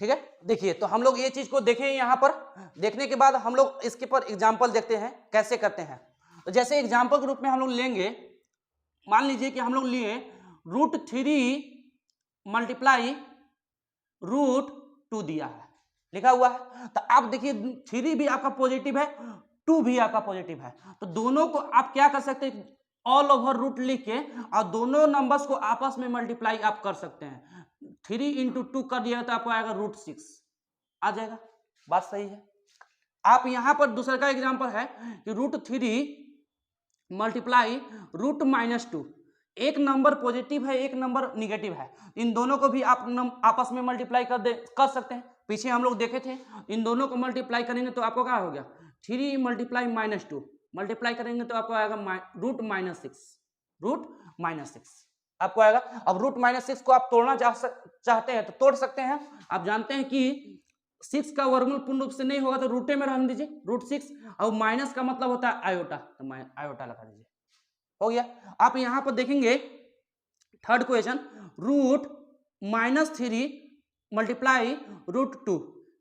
ठीक है, देखिए तो हम लोग ये चीज को देखें, यहाँ पर देखने के बाद हम लोग इसके पर एग्जाम्पल देखते हैं कैसे करते हैं। तो जैसे एग्जाम्पल के रूप में हम लोग लेंगे, मान लीजिए कि हम लोग लिए root three multiply root two दिया है, लिखा हुआ है, तो आप देखिए थ्री भी आपका पॉजिटिव है, टू भी आपका पॉजिटिव है, तो दोनों को आप क्या कर सकते हैं, ऑल ओवर रूट लिख के और दोनों नंबर्स को आपस में मल्टीप्लाई आप कर सकते हैं। थ्री इंटू टू कर दिया तो आपको आएगा रूट सिक्स आ जाएगा, बात सही है। आप यहां पर दूसरा का एग्जांपल है कि root three multiply root minus two, एक नंबर पॉजिटिव है एक नंबर निगेटिव है, इन दोनों को भी आप आपस में मल्टीप्लाई कर सकते हैं। पीछे हम लोग देखे थे, इन दोनों को मल्टीप्लाई करेंगे तो आपको क्या हो गया, three multiply minus two, multiply करेंगे तो आपको आएगा रूट माइनस सिक्स, रूट -6 आपको आएगा। अब रूट -6 को आप तोड़ना चाहते हैं तो तोड़ सकते हैं। आप जानते हैं कि 6 का वर्गमूल पूर्ण रूप से नहीं होगा तो रूटे में रहने दीजिए, √6, और माइनस का मतलब होता है आयोटा, तो आयोटा लगा दीजिए, हो गया। आप यहां पर देखेंगे थर्ड क्वेश्चन, √-3 मल्टीप्लाई √2,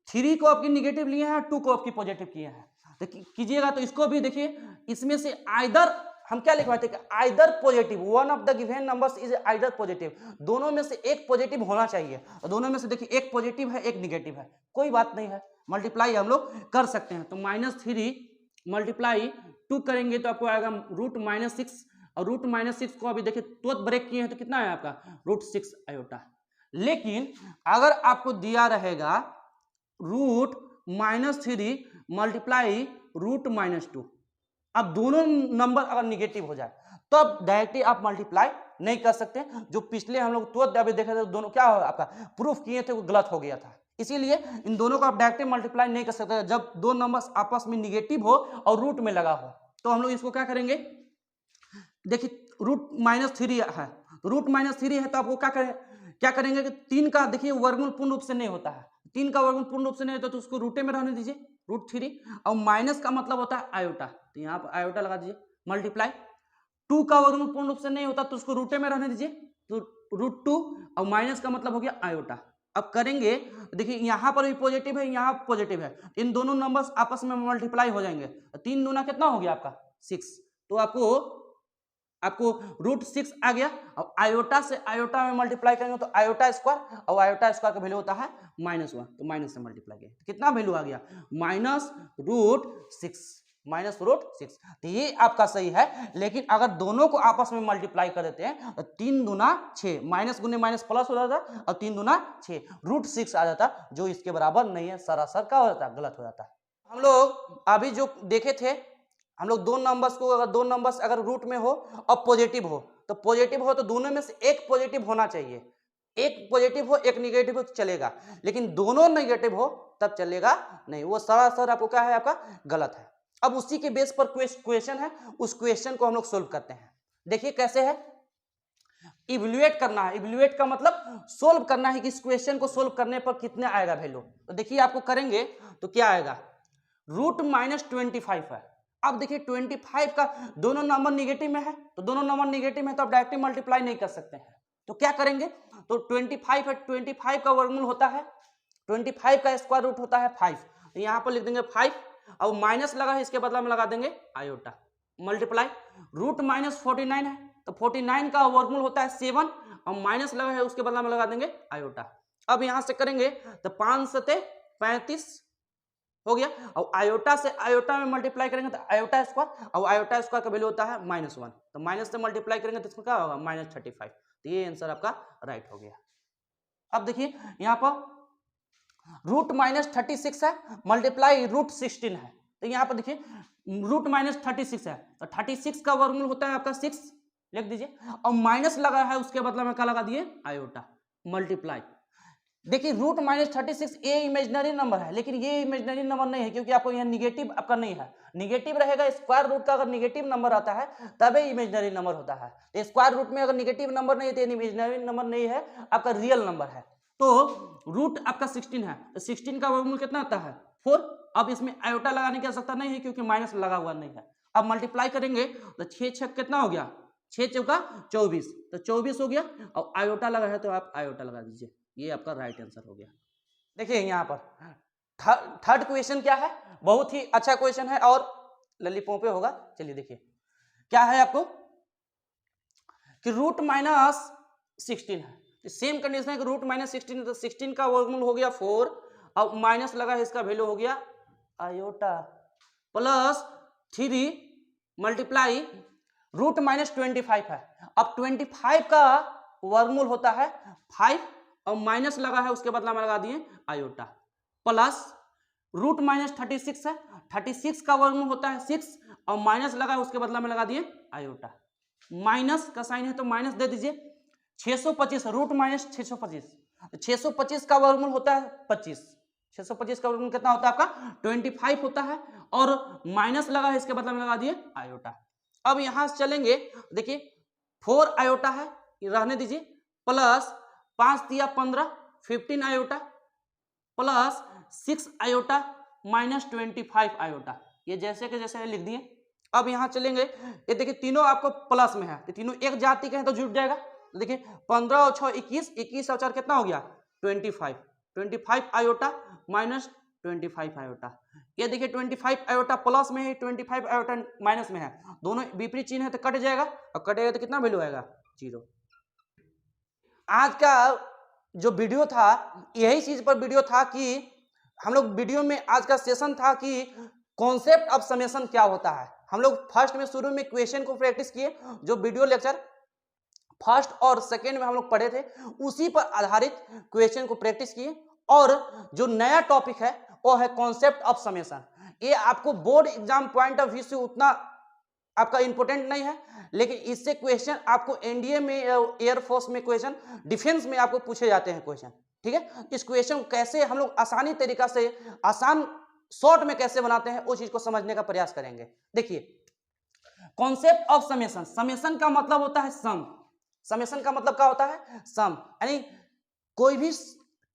3 को आपकी निगेटिव लिए हैं, 2 को आपकी पॉजिटिव किए हैं, तो कीजिएगा तो इसको भी देखिए, इसमें से आइदर हम क्या लिखवाते हैं, either positive, one of the given numbers is either positive, दोनों में से एक पॉजिटिव होना चाहिए, और दोनों में से देखिए एक पॉजिटिव है एक निगेटिव है, कोई बात नहीं है, मल्टीप्लाई हम लोग कर सकते हैं। तो -3 मल्टीप्लाई 2 करेंगे तो आपको आएगा √-6, और √-6 को अभी देखिए तुरंत ब्रेक किए हैं तो कितना है आपका √6 आयोटा। लेकिन अगर आपको दिया रहेगा √-3 मल्टीप्लाई √-2, अब दोनों नंबर अगर निगेटिव हो जाए तो अब डायरेक्टली आप मल्टीप्लाई नहीं कर सकते, जो पिछले हम लोग तुरंत अभी देखे थे दोनों क्या हो आपका प्रूफ किए थे वो गलत हो गया था, इसीलिए इन दोनों को आप डायरेक्टली मल्टीप्लाई नहीं कर सकते। जब दो नंबर्स आपस में निगेटिव हो और रूट में लगा हो तो हम लोग इसको क्या करेंगे, देखिए √-3 है, √-3 है तो आपको क्या करेंगे कि 3 का देखिए वर्गमूल पूर्ण रूप से नहीं होता है, 3 का वर्गमूल पूर्ण रूप से नहीं होता तो उसको रूटे में रहने दीजिए √3, और माइनस का मतलब होता है आयोटा, तो यहाँ पर आयोटा लगा दीजिए, मल्टीप्लाई 2 का वर्गमूल पूर्ण रूप से नहीं होता तो उसको रूटे में रहने दीजिए, तो √2, और माइनस का मतलब हो गया आयोटा। अब करेंगे देखिए यहाँ पर भी पॉजिटिव है, यहाँ पॉजिटिव है, इन दोनों नंबर्स आपस में मल्टीप्लाई हो जाएंगे, 3 दूना कितना हो गया आपका 6, तो आपको √6 आ गया, और आयोटा से आयोटा में मल्टीप्लाई करेंगे तो आयोटा स्क्वायर, और आयोटा स्क्वायर का वैल्यू होता है -1, तो माइनस से मल्टीप्लाई किया तो कितना वैल्यू आ गया -√6, तो ये आपका सही है। लेकिन अगर दोनों को आपस में मल्टीप्लाई कर देते हैं तो 3 दूना 6, माइनस गुने माइनस प्लस हो जाता, और 3 दूना 6, √6 आ जाता, जो इसके बराबर नहीं है, सरासर क्या हो जाता, गलत हो जाता। हम लोग अभी जो देखे थे, हम लोग दो नंबर्स अगर रूट में हो और पॉजिटिव हो तो दोनों में से एक पॉजिटिव होना चाहिए, एक पॉजिटिव हो एक निगेटिव हो तो चलेगा, लेकिन दोनों नेगेटिव हो तब चलेगा नहीं, वो सरासर आपको क्या है, आपका गलत है। अब उसी के बेस पर क्वेश्चन है, उस क्वेश्चन को हम लोग सोल्व करते हैं। देखिए कैसे है, इवैल्यूएट करना है, इवैल्यूएट का मतलब सोल्व करना है कि इस क्वेश्चन को सोल्व करने पर कितने आएगा वैल्यू। तो देखिए आपको करेंगे तो क्या आएगा, √-25 है। अब देखिए 25 का दोनों नंबर निगेटिव में है, तो दोनों नंबर निगेटिव में तो आप डायरेक्टली मल्टीप्लाई नहीं कर सकते हैं, तो क्या करेंगे, तो 25 है, 25 का वर्गमूल होता है, 25 का स्क्वायर रूट होता है 5, तो यहाँ पर लिख देंगे 5, और माइनस लगा है इसके बदला में लगा देंगे आयोटा, मल्टीप्लाई √-49 है, तो 49 का वर्गमूल होता है 7, और माइनस लगा है उसके बदला में लगा देंगे आयोटा। अब यहाँ से करेंगे तो 5 × 35 हो गया, और आयोटा से आयोटा में मल्टीप्लाई करेंगे तो आयोटा स्क्वायर, और आयोटा स्क्वायर का वैल्यू होता है -1, तो माइनस से मल्टीप्लाई करेंगे तो इसमें क्या होगा -35, तो ये आंसर आपका राइट हो गया। अब देखिए यहाँ पर √-36 है, मल्टीप्लाई √16 है, तो यहाँ पर देखिए √-36 है, तो 36 का वर्गमूल होता है आपका 6, लिख दीजिए, और माइनस लगा है उसके बदले में क्या लगा दिए आयोटा, मल्टीप्लाई। देखिए √-36 ये इमेजिनरी नंबर है, लेकिन ये इमेजिनरी नंबर नहीं है, क्योंकि आपको यहाँ निगेटिव आपका नहीं है, निगेटिव रहेगा स्क्वायर रूट का, अगर निगेटिव नंबर आता है तभी इमेजिनरी नंबर होता है, तो स्क्वायर रूट में अगर निगेटिव नंबर नहीं है तो इमेजिनरी नंबर नहीं है, आपका रियल नंबर है। तो रूट आपका 16 है, तो 16 का वर्गमूल कितना आता है 4, अब इसमें आयोटा लगाने की आवश्यकता नहीं है क्योंकि माइनस लगा हुआ नहीं है। अब मल्टीप्लाई करेंगे तो 6 कितना हो गया, 6 चौका 24, तो 24 हो गया, और आयोटा लगा है तो आप आयोटा लगा दीजिए, ये आपका राइट आंसर हो गया। देखिए यहाँ पर थर्ड क्वेश्चन क्या है, बहुत ही अच्छा क्वेश्चन है और ललीपों होगा। चलिए देखिए क्या है आपको कि √-16 है, सेम कंडीशन है कि √-16 है, तो 16 का वर्गमूल हो गया 4, अब माइनस लगा है इसका वैल्यू हो गया आयोटा, प्लस 3 मल्टीप्लाई √-25 है, अब 25 का वर्गमूल होता है 5, और माइनस लगा है उसके बदला में लगा दिए आयोटा, प्लस √-36 है, 36 का वर्गमूल होता है 6, और माइनस लगा है उसके बदला में लगा दिए आयोटा, माइनस का साइन है तो माइनस दे दीजिए, 625 √-625, 625 का वर्गमूल होता है 25, 625 का वर्गमूल कितना होता है आपका 25 होता है, और माइनस लगा है इसके बदला में लगा दिए आयोटा। अब यहां से चलेंगे देखिए 4 आयोटा है, रहने दीजिए, प्लस 5 दिया 15, 15 iota, plus 6 iota minus 25 iota, ये जैसे के जैसे लिख दिए। अब यहाँ चलेंगे, ये देखिए तीनों आपको प्लस में है, तो तीनों एक जाति के हैं तो जुड़ जाएगा। तो देखिए 15 और 6 21, 21 और 4 कितना हो गया 25, 25 आयोटा माइनस 25 आयोटा। ये देखिए 25 आयोटा प्लस में है, 25 आयोटा माइनस में है, दोनों विपरीत चिन्ह है तो कट जाएगा, और कटेगा तो कितना वैल्यू आएगा 0। आज का जो वीडियो था यही चीज पर वीडियो था कि हम लोग वीडियो में आज का सेशन था कि कॉन्सेप्ट ऑफ समेशन क्या होता है। हम लोग फर्स्ट में शुरू में क्वेश्चन को प्रैक्टिस किए, जो वीडियो लेक्चर फर्स्ट और सेकेंड में हम लोग पढ़े थे उसी पर आधारित क्वेश्चन को प्रैक्टिस किए, और जो नया टॉपिक है वो है कॉन्सेप्ट ऑफ समेशन। ये आपको board exam point of view से उतना आपका इंपॉर्टेंट नहीं है, लेकिन इससे क्वेश्चन आपको एनडीए में, एयरफोर्स में क्वेश्चन, डिफेंस में आपको पूछे जाते हैं क्वेश्चन, ठीक है। इस क्वेश्चन कैसे हम लोग आसानी तरीका से, आसान शॉर्ट में कैसे बनाते हैं वो चीज को समझने का प्रयास करेंगे। देखिए कॉन्सेप्ट ऑफ समेशन, समेशन का मतलब होता है सम, समेशन का मतलब क्या होता है सम, यानी कोई भी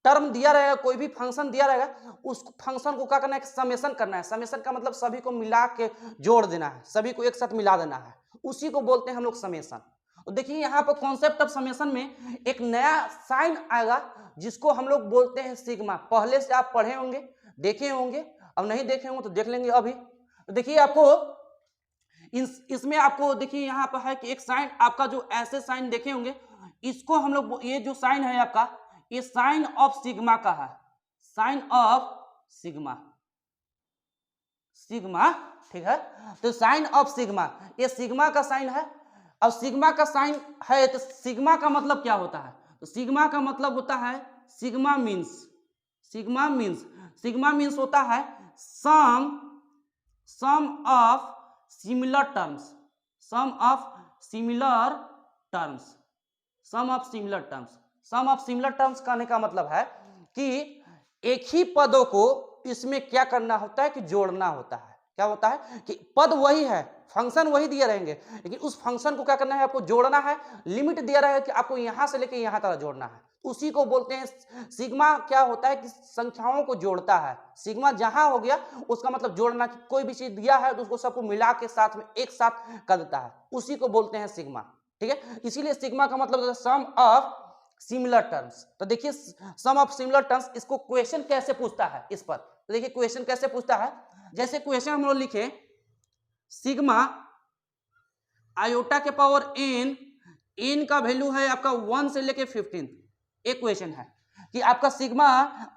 टर्म दिया रहेगा, कोई भी फंक्शन दिया रहेगा, उस फंक्शन को क्या करना है समेशन करना है। समेशन का मतलब सभी को मिला के जोड़ देना है, सभी को एक साथ मिला देना है, उसी को बोलते हैं हम लोग समेशन। देखिए यहाँ पर कॉन्सेप्ट ऑफ समेशन में एक नया साइन आएगा जिसको हम लोग बोलते हैं सिग्मा। पहले से आप पढ़े होंगे, देखे होंगे, अब नहीं देखे होंगे तो देख लेंगे अभी। देखिए आपको इसमें आपको देखिए यहाँ पर है कि एक साइन आपका, जो ऐसे साइन देखे होंगे इसको हम लोग, ये जो साइन है आपका ये साइन ऑफ सिग्मा का है, साइन ऑफ सिग्मा, सिग्मा, ठीक है। तो साइन ऑफ सिग्मा, ये सिग्मा का साइन है। अब सिग्मा का साइन है तो सिग्मा का मतलब क्या होता है, तो सिग्मा का मतलब होता है sigma means, sigma means, sigma means होता है sum of similar terms, sum of similar terms, sum of similar terms. Sum of similar terms कहने का मतलब है कि एक ही पदों को इसमें क्या करना होता है कि जोड़ना होता है। क्या होता है कि पद वही है, फंक्शन वही दिए रहेंगे, लेकिन उस फंक्शन को क्या करना है आपको जोड़ना है। लिमिट दिया रहेगा कि आपको यहां से लेके यहां तक जोड़ना है, उसी को बोलते हैं सिग्मा। क्या होता है कि संख्याओं को जोड़ता है। सिग्मा जहां हो गया उसका मतलब जोड़ना, कि कोई भी चीज दिया है तो उसको सबको मिला के साथ में एक साथ कर देता है, उसी को बोलते हैं सिग्मा, ठीक है। इसीलिए सिग्मा का मतलब है सम ऑफ सिमिलर टर्म्स। तो देखिए सम ऑफ सिमिलर टर्म्स, इसको क्वेश्चन कैसे पूछता है इस पर, तो देखिए क्वेश्चन कैसे पूछता है। जैसे क्वेश्चन हम लोग लिखे सिग्मा आयोटा के पावर एन, एन का वैल्यू है आपका 1 से लेके 15। एक क्वेश्चन है कि आपका सिग्मा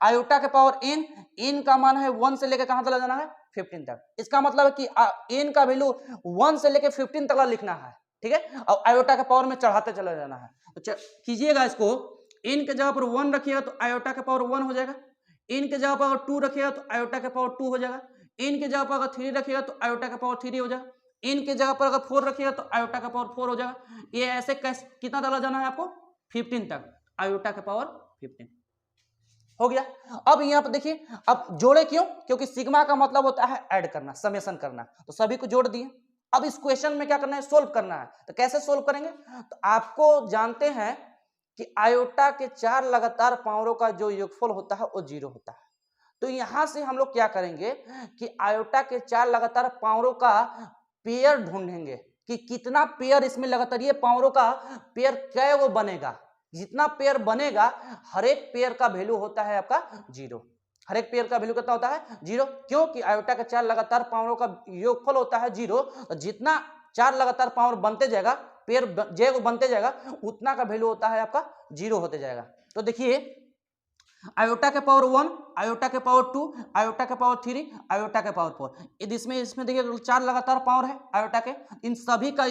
आयोटा के पावर एन, एन का मान है 1 से लेके कहां तक जाना है 15 तक। इसका मतलब है कि एन का वैल्यू 1 से लेके 15 तक लिखना है, ठीक है, और आयोटा के पावर में चढ़ाते चला जाना है। तो कीजिएगा इसको, एन के जगह पर 1 रखिएगा तो आयोटा के पावर 1 हो जाएगा, एन के जगह पर अगर 2 रखिएगा तो आयोटा के पावर 2 हो जाएगा, एन के जगह पर अगर 3 रखिएगा तो आयोटा का पावर 3 हो जाएगा, एन के जगह पर अगर 4 रखिएगा तो आयोटा का पावर 4 हो जाएगा। ये ऐसे कैसे कितना तक जाना है आपको 15 तक, आयोटा का पावर 15 हो गया। अब यहाँ पर देखिए, अब जोड़े क्यों, क्योंकि सिग्मा का मतलब होता है ऐड करना, समेशन करना, तो सभी को जोड़ दिए। अब इस क्वेश्चन में क्या करना है सोल्व करना है, तो कैसे सोल्व करेंगे, तो आपको जानते हैं कि आयोटा के 4 लगातार पावरों का जो योगफल होता है वो 0 होता है। तो यहां से हम लोग क्या करेंगे कि आयोटा के 4 लगातार पावरों का पेयर ढूंढेंगे कि कितना पेयर इसमें लगातार, ये पावरों का पेयर क्या वो बनेगा। जितना पेयर बनेगा हर एक पेयर का वैल्यू होता है आपका 0, हर एक पेयर का वैल्यू कितना होता है 0, क्योंकि आयोटा के 4 लगातार पावरों का योगफल होता है 0। तो जितना 4 लगातार पावर बनते जाएगा, पेयर जे बनते जाएगा, उतना का वैल्यू होता है आपका 0 होते जाएगा। तो देखिए आयोटा के पावर 1, आयोटा के पावर 2, आयोटा के पावर 3, आयोटा के पावर 4, इसमें देखिए 4 लगातार पावर है आयोटा के, इन सभी का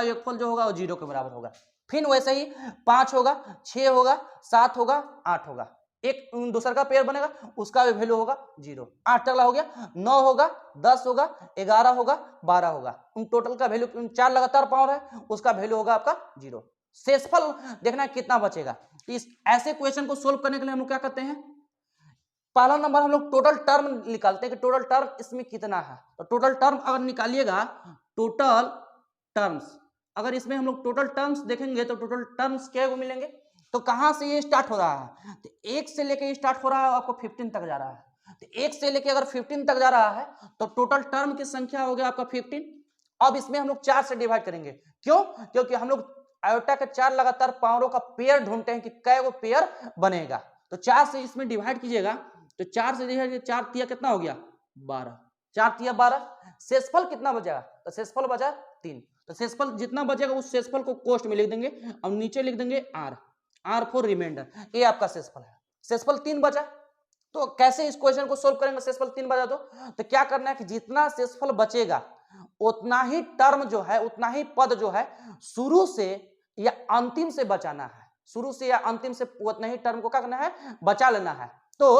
योगफल जो होगा वो 0 के बराबर होगा। फिर वैसे ही 5 होगा, 6 होगा, 7 होगा, 8 होगा, एक दूसरा का पेयर बनेगा उसका भी वैल्यू होगा 0। 8 तक हो गया, 9 होगा, 10 होगा, 11 होगा, 12 होगा, उन टोटल का वैल्यू 4 लगातार पावर है उसका वैल्यू होगा आपका 0। शेषफल देखना कितना बचेगा। इस ऐसे क्वेश्चन को सोल्व करने के लिए हम लोग क्या करते हैं, पहला नंबर हम लोग टोटल टर्म निकालते हैं कि टोटल टर्म इसमें कितना है। तो टोटल टर्म अगर निकालिएगा, टोटल टर्म्स अगर इसमें हम लोग टोटल टर्म्स देखेंगे तो टोटल टर्म्स क्या को मिलेंगे। तो कहां से ये स्टार्ट हो रहा है, तो 1 से लेके स्टार्ट हो रहा है, आपको 15 तक जा रहा है। तो 1 से लेके अगर 15 तक जा रहा है तो टोटल टर्म की संख्या हो गया आपका 15। अब इसमें हम लोग 4 से डिवाइड करेंगे, क्यों, क्योंकि हम लोग आयोटा के 4 लगातार पावरों का पेयर ढूंढते हैं कि कै वो पेयर बनेगा। तो 4 से इसमें डिवाइड कीजिएगा, तो 4 से डिवाइड, 4 तिया कितना हो गया 12, 4 तिया 12। शेषफल कितना बचा, तो शेषफल बचा 3। तो शेषफल जितना बचेगा उस शेषफल को कोष्ठ में लिख देंगे और नीचे लिख देंगे आर फॉर रिमाइंडर, ये आपका शेषफल है। शेषफल 3 बचा, तो कैसे इस क्वेश्चन को सोल्व करेंगे, शेषफल 3 बचा तो क्या करना है कि जितना शेषफल बचेगा उतना ही टर्म जो है, उतना ही पद जो है शुरू से या अंतिम से बचाना है, शुरू से या अंतिम से उतना ही टर्म को क्या करना है, बचा लेना है। तो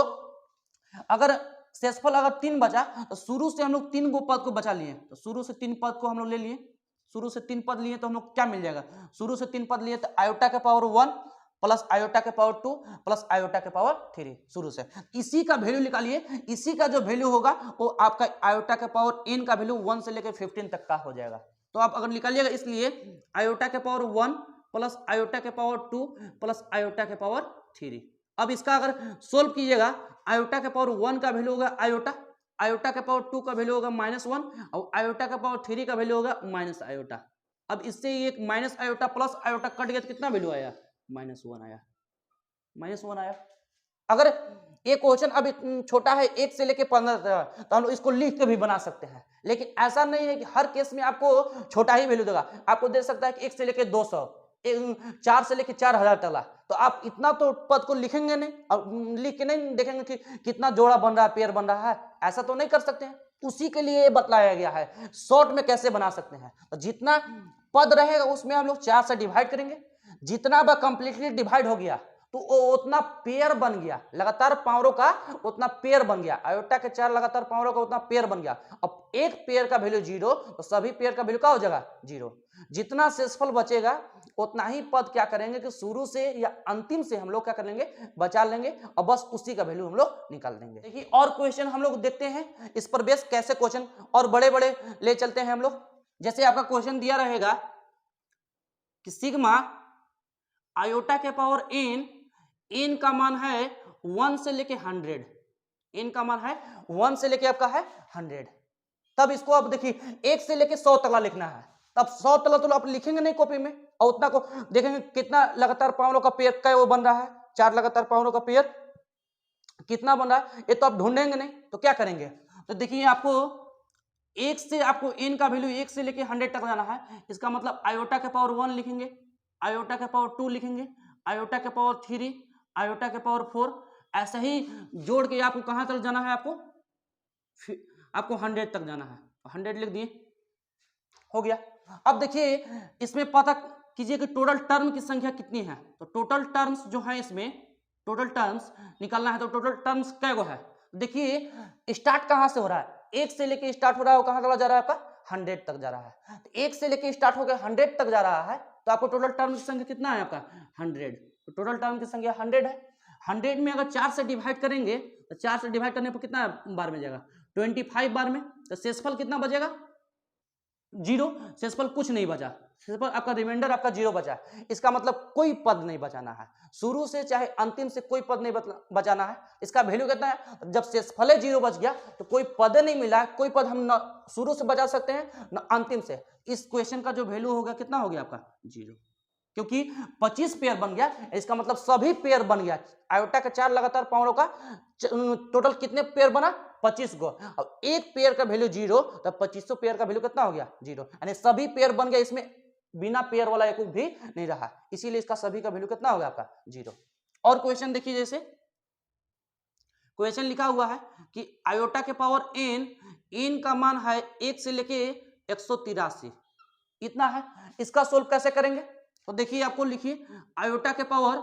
अगर शेषफल अगर 3 बचा तो शुरू से हम लोग 3 गो पद को बचा लिए, तो शुरू से 3 पद को हम लोग ले लिए, शुरू से 3 पद लिए तो हम लोग क्या मिल जाएगा, शुरू से 3 पद लिए तो आयोटा के पावर 1 प्लस आयोटा के पावर 2 प्लस आयोटा के पावर 3 शुरू से। इसी का वैल्यू निकालिए, इसी का जो वैल्यू होगा वो आपका आयोटा के पावर n का वैल्यू 1 से लेकर 15 तक का हो जाएगा। तो आप अगर निकालिएगा, इसलिए आयोटा के पावर 1 प्लस आयोटा के पावर 2 प्लस आयोटा के पावर 3। अब इसका अगर सोल्व कीजिएगा, आयोटा के पावर 1 का वैल्यू होगा आयोटा, आयोटा के पावर 2 का वैल्यू होगा -1 और आयोटा का पावर 3 का वैल्यू होगा माइनस आयोटा। अब इससे एक minus iota plus iota cut गया तो कितना वैल्यू आया, -1 आया, -1 आया। अगर ये क्वेश्चन अभी छोटा है 1 से लेके 15 तक, तो हम लोग इसको लिख के भी बना सकते हैं, लेकिन ऐसा नहीं है कि हर केस में आपको छोटा ही वैल्यू देगा। आपको दे सकता है कि 1 से लेके 200, 4 से लेके 4000 तक, तो आप इतना तो पद को लिखेंगे नहीं और लिख के नहीं देखेंगे कि कितना जोड़ा बन रहा है, पेयर बन रहा है, ऐसा तो नहीं कर सकते हैं। उसी के लिए बतलाया गया है शॉर्ट में कैसे बना सकते हैं। तो जितना पद रहेगा उसमें हम लोग 4 से डिवाइड करेंगे, जितना वह कंप्लीटली डिवाइड हो गया तो उतना पेयर बन गया, लगातार पावरों का उतना पेयर बन गया, आयोटा के 4 लगातार पावरों का उतना पेयर बन गया। अब एक पेयर का वैल्यू 0 तो सभी पेयर का वैल्यू क्या हो जाएगा 0। जितना शेषफल बचेगा उतना ही पद क्या करेंगे कि शुरू से या अंतिम से हम लोग क्या कर लेंगे, बचा लेंगे और बस उसी का वैल्यू हम लोग निकाल देंगे। देखिए और क्वेश्चन हम लोग देखते हैं, इस पर बेस कैसे क्वेश्चन और बड़े बड़े ले चलते हैं हम लोग। जैसे आपका क्वेश्चन दिया रहेगा कि सिग्मा आयोटा के पावर n का मान है 1 से लेके 100, n का मान है 1 से लेके आपका है 100। तब इसको आप देखिए 1 से लेके 100 तक लिखना है, तब 100 तक तो आप लिखेंगे नहीं कॉपी में, और उतना को देखेंगे कितना लगातार पावरों का पेयर का वो बन रहा है, 4 लगातार पावरों का पेयर कितना बन रहा है, ये तो आप ढूंढेंगे नहीं। तो क्या करेंगे, तो देखिए आपको 1 से आपको n का वैल्यू 1 से लेके 100 तक जाना है, इसका मतलब आयोटा के पावर 1 लिखेंगे, आयोटा के पावर 2 लिखेंगे, आयोटा के पावर 3, आयोटा के पावर 4, ऐसे ही जोड़ के आपको कहां तक जाना है, आपको 100 तक जाना है, 100 लिख दिए, हो गया। अब देखिए इसमें पता कीजिए कि टोटल टर्म की संख्या कितनी है। तो टोटल टर्म्स जो है, इसमें टोटल टर्म्स निकालना है, तो टोटल टर्म्स क्या गो है, देखिए स्टार्ट कहां से हो रहा है, 1 से लेके स्टार्ट हो रहा है, वो कहां तक जा रहा है आपका 100 तक जा रहा है। तो 1 से लेके स्टार्ट होकर 100 तक जा रहा है, तो आपको टोटल टर्म की संख्या कितना है आपका 100। तो टोटल टर्म की संख्या 100 है। 100 में अगर 4 से डिवाइड करेंगे तो 4 से डिवाइड करने पर कितना बार में जाएगा 25 बार में। तो शेषफल कितना बचेगा 0, शेषफल कुछ नहीं बचा, शेषफल आपका रिमाइंडर आपका 0 बचा। इसका मतलब कोई पद नहीं बचाना है, शुरू से चाहे अंतिम से कोई पद नहीं बचाना है। इसका वैल्यू कितना है, जब शेषफल 0 बच गया तो कोई पद नहीं मिला, कोई पद हम न शुरू से बचा सकते हैं न अंतिम से। इस क्वेश्चन का जो वैल्यू होगा कितना हो गया आपका 0, क्योंकि 25 पेयर बन गया, इसका मतलब सभी पेयर बन गया। आयोटा के 4 लगातार पावरों का टोटल कितने पेयर बना 25 गो, अब एक पेयर का वैल्यू 0, तब 2500 पेयर का वैल्यू कितना हो गया 0, यानी सभी पेयर बन गया, इसमें बिना पेयर वाला एक भी नहीं रहा, इसीलिए इसका सभी का वैल्यू कितना होगा आपका 0। और क्वेश्चन देखिए, जैसे क्वेश्चन लिखा हुआ है कि आयोटा के पावर n का मान है 1 से लेके 183 इतना है। इसका सोल्व कैसे करेंगे, तो देखिए आपको लिखिए आयोटा के पावर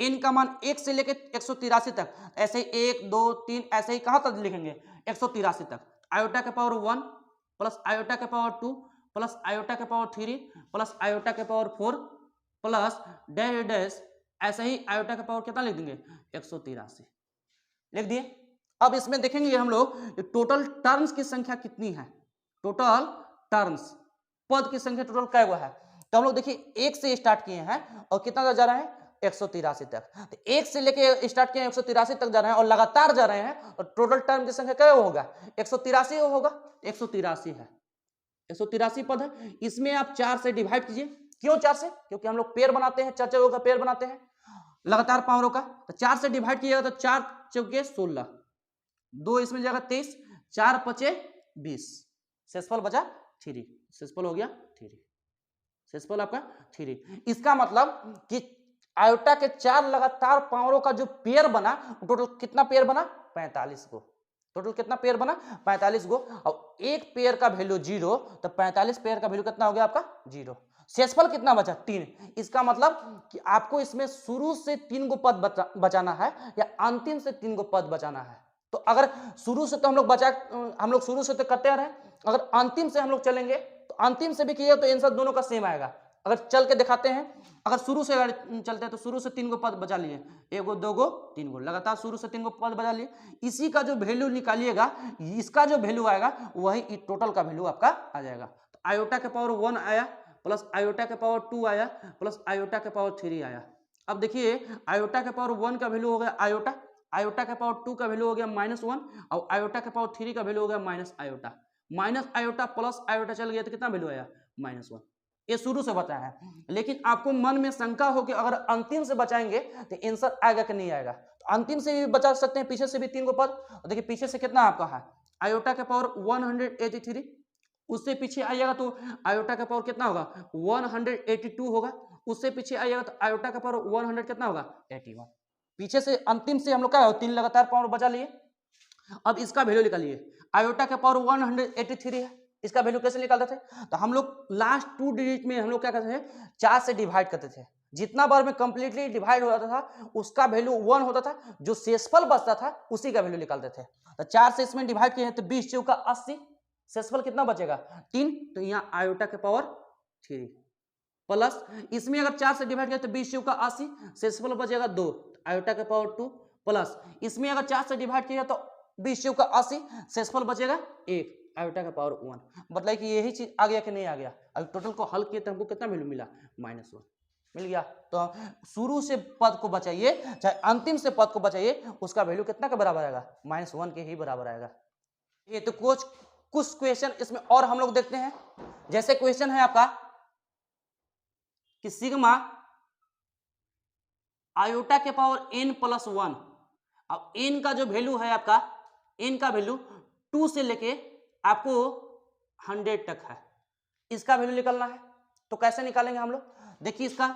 n का मान 1 से लेके 183 तक, ऐसे ही 1 2 3 ऐसे ही कहां तक लिखेंगे 183 तक। आयोटा के पावर 1 प्लस आयोटा के पावर 2 प्लस आयोटा के पावर 3 प्लस आयोटा के पावर 4 प्लस डैश डैश, ऐसे ही आयोटा के पावर कितना लिख देंगे 183 लिख दिए। अब इसमें देखेंगे हम लोग टोटल टर्म्स की संख्या कितनी है, टोटल टर्म्स पद की संख्या टोटल क्या हुआ है, तो हम लोग देखिए 1 से स्टार्ट किए हैं और कितना तक जा रहे हैं 183 तक। तो 1 से लेके स्टार्ट किए 183 तक जा रहे हैं और लगातार जा रहे हैं और टोटल टर्म की संख्या क्या होगा 183 होगा। 183 है, 183 पद है। इसमें आप 4 से डिवाइड कीजिए। क्यों 4 से? क्योंकि हम लोग पेयर बनाते हैं, 4 चौकों का पेयर बनाते हैं लगातार पावरों का। तो 4 से डिवाइड कीजिएगा तो 4 चौके 16, 2 इसमें जाएगा 23, 4 पचे 20, शेषफल बचा 3। शेषफल हो गया 3, शेषफल आपका 3। इसका मतलब कि आयोटा के 4 लगातार पावरों का जो पेयर बना, टोटल कितना पेयर बना 45 को। टोटल कितना पेयर बना 45 को। और एक पेयर का वैल्यू 0, तो 45 पेयर का वैल्यू कितना हो गया आपका 0। शेषफल कितना बचा 3। इसका मतलब कि आपको इसमें शुरू से 3 गो पद बचाना है या अंतिम से 3 गो पद बचाना है। तो अगर शुरू से तो हम लोग शुरू से तो करते आ रहे हैं, अगर अंतिम से हम लोग चलेंगे तो अंतिम से भी किए तो आंसर दोनों का सेम आएगा। अगर चल के दिखाते हैं, अगर शुरू से चलते हैं तो शुरू से 3 गो पद बचा लिए, 1 गो 2 गो 3 गो, लगातार शुरू से 3 गो पद बचा लिए। इसी का जो वैल्यू निकालिएगा, इसका जो वैल्यू आएगा वही टोटल का वैल्यू आपका आ जाएगा। तो आयोटा के पावर 1 आया, प्लस आयोटा के पावर 2 आया, प्लस आयोटा के पावर 3 आया। अब देखिए आयोटा के पावर 1 का वैल्यू हो गया आयोटा, आयोटा के पावर 2 का वैल्यू हो गया -1 और आयोटा के पावर 3 का वैल्यू हो गया minus iota. Minus iota plus iota चल गया तो कितना वैल्यू आया -1। ये शुरू से बचा है, लेकिन आपको मन में शंका हो कि अगर अंतिम से बचाएंगे तो आंसर आएगा कि नहीं आएगा। तो अंतिम से भी बचा सकते हैं, पीछे से भी 3 गो पद। देखिए पीछे से कितना आपका है आयोटा के पावर 183, उससे पीछे आइएगा तो आयोटा का पावर कितना होगा 182 होगा, उससे पीछे आइएगा तो आयोटा का पावर 100 कितना होगा 81। पीछे से अंतिम से हम लोग क्या 3 लगातार पावर बचा लिए। अब इसका वैल्यू निकालिए, आयोटा का पावर 183 है, इसका वैल्यू कैसे निकालते थे? तो हम लोग लास्ट 2 डिजिट में हम लोग क्या करते थे 4 से डिवाइड करते थे। जितना बार में कंप्लीटली डिवाइड हो जाता था उसका वैल्यू 1 होता था, जो शेषफल बचता था उसी का वैल्यू निकालते थे। तो 4 से इसमें डिवाइड किए तो 20 चौका 80, शेषफल कितना बचेगा 3। तो यहाँ आयोटा के पावर 3 प्लस इसमें अगर 4 से डिवाइड किया तो 20 चौका 80, शेषफल बचेगा 2, आयोटा के पावर 2 प्लस इसमें अगर 4 से डिवाइड किया तो 20 चौका 80, शेषफल बचेगा 1, आयोटा का पावर 1। मतलब कि यही चीज आ गया कि नहीं आ गया। अभी टोटल को हल किए तो हमको कितना वैल्यू मिला -1 मिल गया। तो शुरू से पद को बचाइए चाहे अंतिम से पद को बचाइए, उसका वैल्यू कितना के बराबर आएगा -1 के ही बराबर आएगा। ये तो कुछ क्वेश्चन इसमें और हम लोग देखते हैं। जैसे क्वेश्चन है आपका कि सिग्मा आयोटा के पावर n+1, अब n का जो वैल्यू है आपका, n का वैल्यू 2 से लेके आपको 100 तक है, इसका वैल्यू निकालना है। तो कैसे निकालेंगे हम लोग? देखिए इसका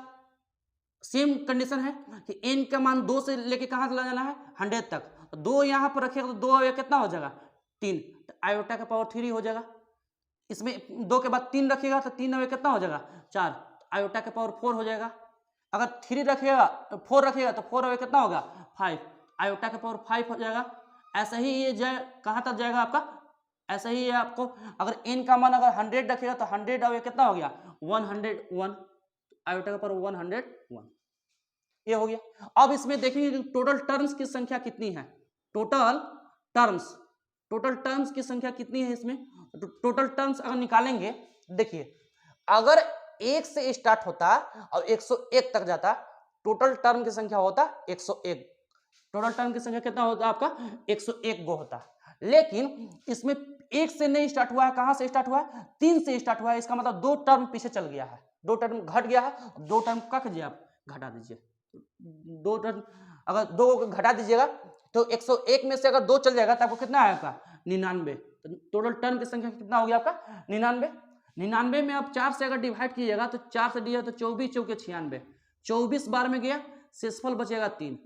सेम कंडीशन है कि n का मान 2 से लेके कहां चला जाना है 100 तक। 2 यहां पर रखिएगा तो 2 कितना हो जाएगा 3, तो आयोटा का पावर 3 हो जाएगा। इसमें 2 के बाद 3 रखिएगा तो 3 कितना हो जाएगा 4, तो आयोटा का पावर 4 हो जाएगा। अगर 3 रखिएगा 4 रखिएगा तो 4 कितना होगा 5, आयोटा का पावर 5 हो जाएगा। ऐसा ही ये जाए कहां तक जाएगा आपका, ऐसा ही है आपको। अगर n का मान अगर 100 रखिएगा तो 100 और ये कितना हो गया 101, आयोटा का पावर 101, ये हो गया। अब इसमें देखेंगे टोटल टर्म्स की संख्या कितनी है, टोटल टर्म्स की संख्या कितनी है इसमें। टोटल टर्म्स अगर निकालेंगे, देखिए अगर 1 से स्टार्ट होता और 101 तक जाता, टोटल टर्म की संख्या होता 101। टोटल टर्म की संख्या कितना होता आपका 101 गो होता। लेकिन इसमें 1 से नहीं स्टार्ट हुआ है, कहां से स्टार्ट हुआ है 3 से स्टार्ट हुआ है। इसका मतलब 2 टर्म पीछे चल गया है, 2 टर्म घट गया है। 2 टर्म का कीजिए आप घटा दीजिए, 2 टर्म अगर 2 घटा दीजिएगा तो 101 में से अगर 2 चल जाएगा तो आपको कितना आएगा 99। तो टोटल टर्म की संख्या कितना हो गया आपका 99। 99 में आप 4 से अगर डिवाइड कीजिएगा तो 4 से डिवाइड तो 24 चौके 96, 24 बार में गया, शेषफल बचेगा 3,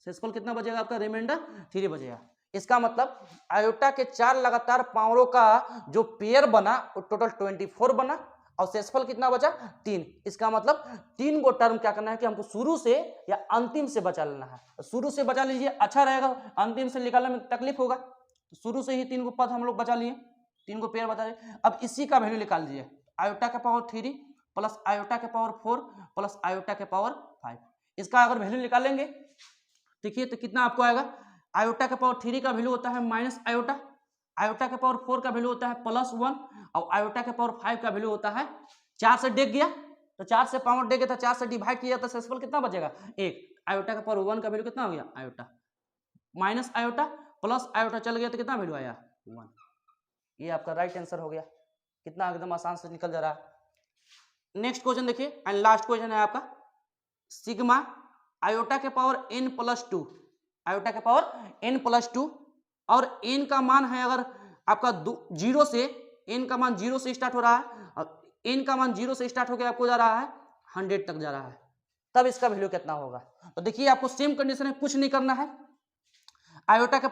शेषफल कितना बचेगा आपका रिमाइंडर 3 बचेगा। इसका मतलब आयोटा के 4 लगातार पावरों का जो पेयर बना वो टोटल 24 बना और शेषफल कितना बचा 3। इसका मतलब 3 गो टर्म क्या करना है कि हमको शुरू से या अंतिम से बचा लेना है। शुरू से बचा लीजिए अच्छा रहेगा, अंतिम से निकालने में तकलीफ होगा। तो शुरू से ही 3 गो पद हम लोग बचा लिए, 3 गो पेयर बता दिए। अब इसी का वैल्यू निकाल दीजिए, आयोटा का पावर 3 प्लस आयोटा के पावर 4 प्लस आयोटा के पावर 5। इसका अगर वैल्यू निकालेंगे देखिए तो कितना आपको आएगा, आयोटा का पावर 3 का वैल्यू होता है माइनस आयोटा, आयोटा का पावर 4 का वैल्यू होता है +1 और आयोटा का पावर 5 का वैल्यू होता है 4 से डेग गया तो 4 से पावर दे गया था, 4 से डिवाइड किया तो सेक्सफल कितना बचेगा 1। आयोटा का पावर 1 का वैल्यू कितना हो गया iota, minus iota plus iota चल गया तो कितना वैल्यू आया 1। ये आपका राइट आंसर हो गया। कितना एकदम आसान से निकल जा रहा है। नेक्स्ट क्वेश्चन देखिए एंड लास्ट क्वेश्चन है आपका सिग्मा आयोटा के पावर n प्लस 2, आयोटा के पावर n प्लस 2 और n का मान है अगर आपका 0 से, n का मान 0 से स्टार्ट हो रहा है और n का मान 0 से स्टार्ट होकर आपको जा रहा है 100 तक जा रहा है, तब इसका वैल्यू कितना होगा। तो देखिए आपको सेम कंडीशन में कुछ नहीं करना है, आयोटा के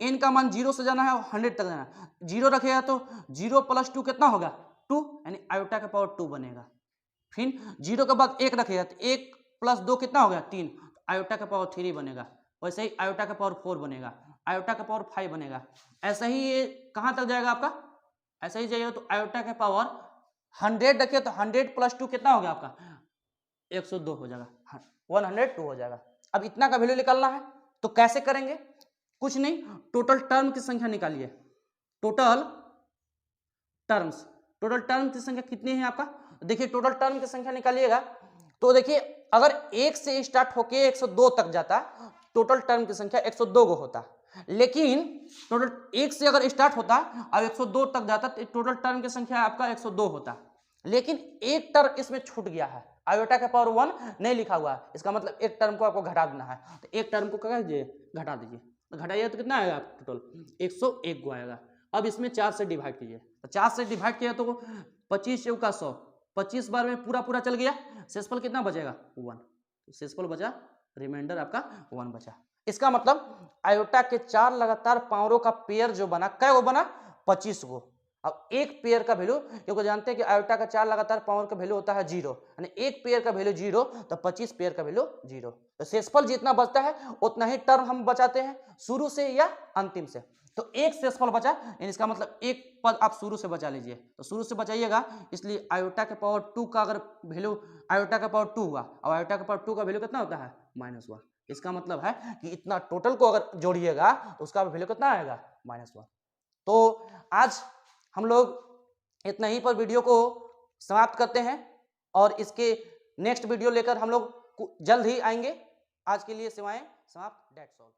n का मान 0 से जाना है और 100 तक जाना है। 0 रखेगा तो 0 प्लस 2 कितना होगा 2, यानी आयोटा का पावर 2 बनेगा। फिर 0 के बाद 1 रखेगा तो 1 प्लस 2 कितना हो गया 3, आयोटा का पावर 3 बनेगा। वैसे ही आयोटा का पावर 4 बनेगा, आयोटा का पावर 5 बनेगा। ऐसा ही ये कहाँ तक जाएगा आपका, ऐसा ही जाएगा तो आयोटा का पावर 100 रखिए तो 100 प्लस 2 कितना हो गया आपका 102 हो जाएगा, 102 हो जाएगा। अब इतना का वैल्यू निकालना है तो कैसे करेंगे, कुछ नहीं, टोटल टर्म की संख्या निकालिए। टोटल टर्म की संख्या कितनी है आपका, देखिए टोटल टर्म की संख्या निकालिएगा तो देखिए अगर 1 से स्टार्ट होके 102 तक जाता टोटल टर्म की संख्या 102 गो होता, लेकिन टोटल 1 से अगर स्टार्ट होता और 102 तक जाता तो टोटल टर्म की संख्या आपका 102 होता, लेकिन एक टर्म इसमें छूट गया है, आयोटा का पावर 1 नहीं लिखा हुआ है, इसका मतलब एक टर्म को आपको घटा देना है। तो एक टर्म को क्या कीजिए घटा दीजिए, तो घटाइए तो कितना आएगा टोटल 101 को आएगा। अब इसमें 4 से डिवाइड कीजिए, तो 4 से डिवाइड किया तो 25 चौका 100, 25 बार में पूरा पूरा चल गया, शेषफल कितना बचेगा 1, तो शेषफल बचा, रिमाइंडर आपका 1 बचा। इसका मतलब आयोटा के 4 लगातार पावरों का पेयर जो बना, कै गो बना 25 गो। अब एक पेयर का वैल्यू, क्योंकि जानते हैं कि आयोटा का 4 लगातार पावर का वैल्यू होता है 0, यानी एक पेयर का वैल्यू 0 तो 25 पेयर का वैल्यू 0। तो शेषफल जितना बचता है उतना ही टर्म हम बचाते हैं शुरू से या अंतिम से। तो एक शेषफल बचा, यानी इसका मतलब एक पद आप शुरू से बचा लीजिए, तो शुरू से बचाइएगा। इसलिए आयोटा के पावर 2 का अगर वैल्यू, आयोटा का पावर 2 हुआ और आयोटा का पावर 2 का वैल्यू कितना होता है -1, इसका मतलब है कि इतना टोटल को अगर जोड़िएगा तो उसका वैल्यू कितना आएगा -1। तो आज हम लोग इतना ही पर वीडियो को समाप्त करते हैं और इसके नेक्स्ट वीडियो लेकर हम लोग जल्द ही आएंगे। आज के लिए सेवाएं समाप्त, डेट्स ऑल।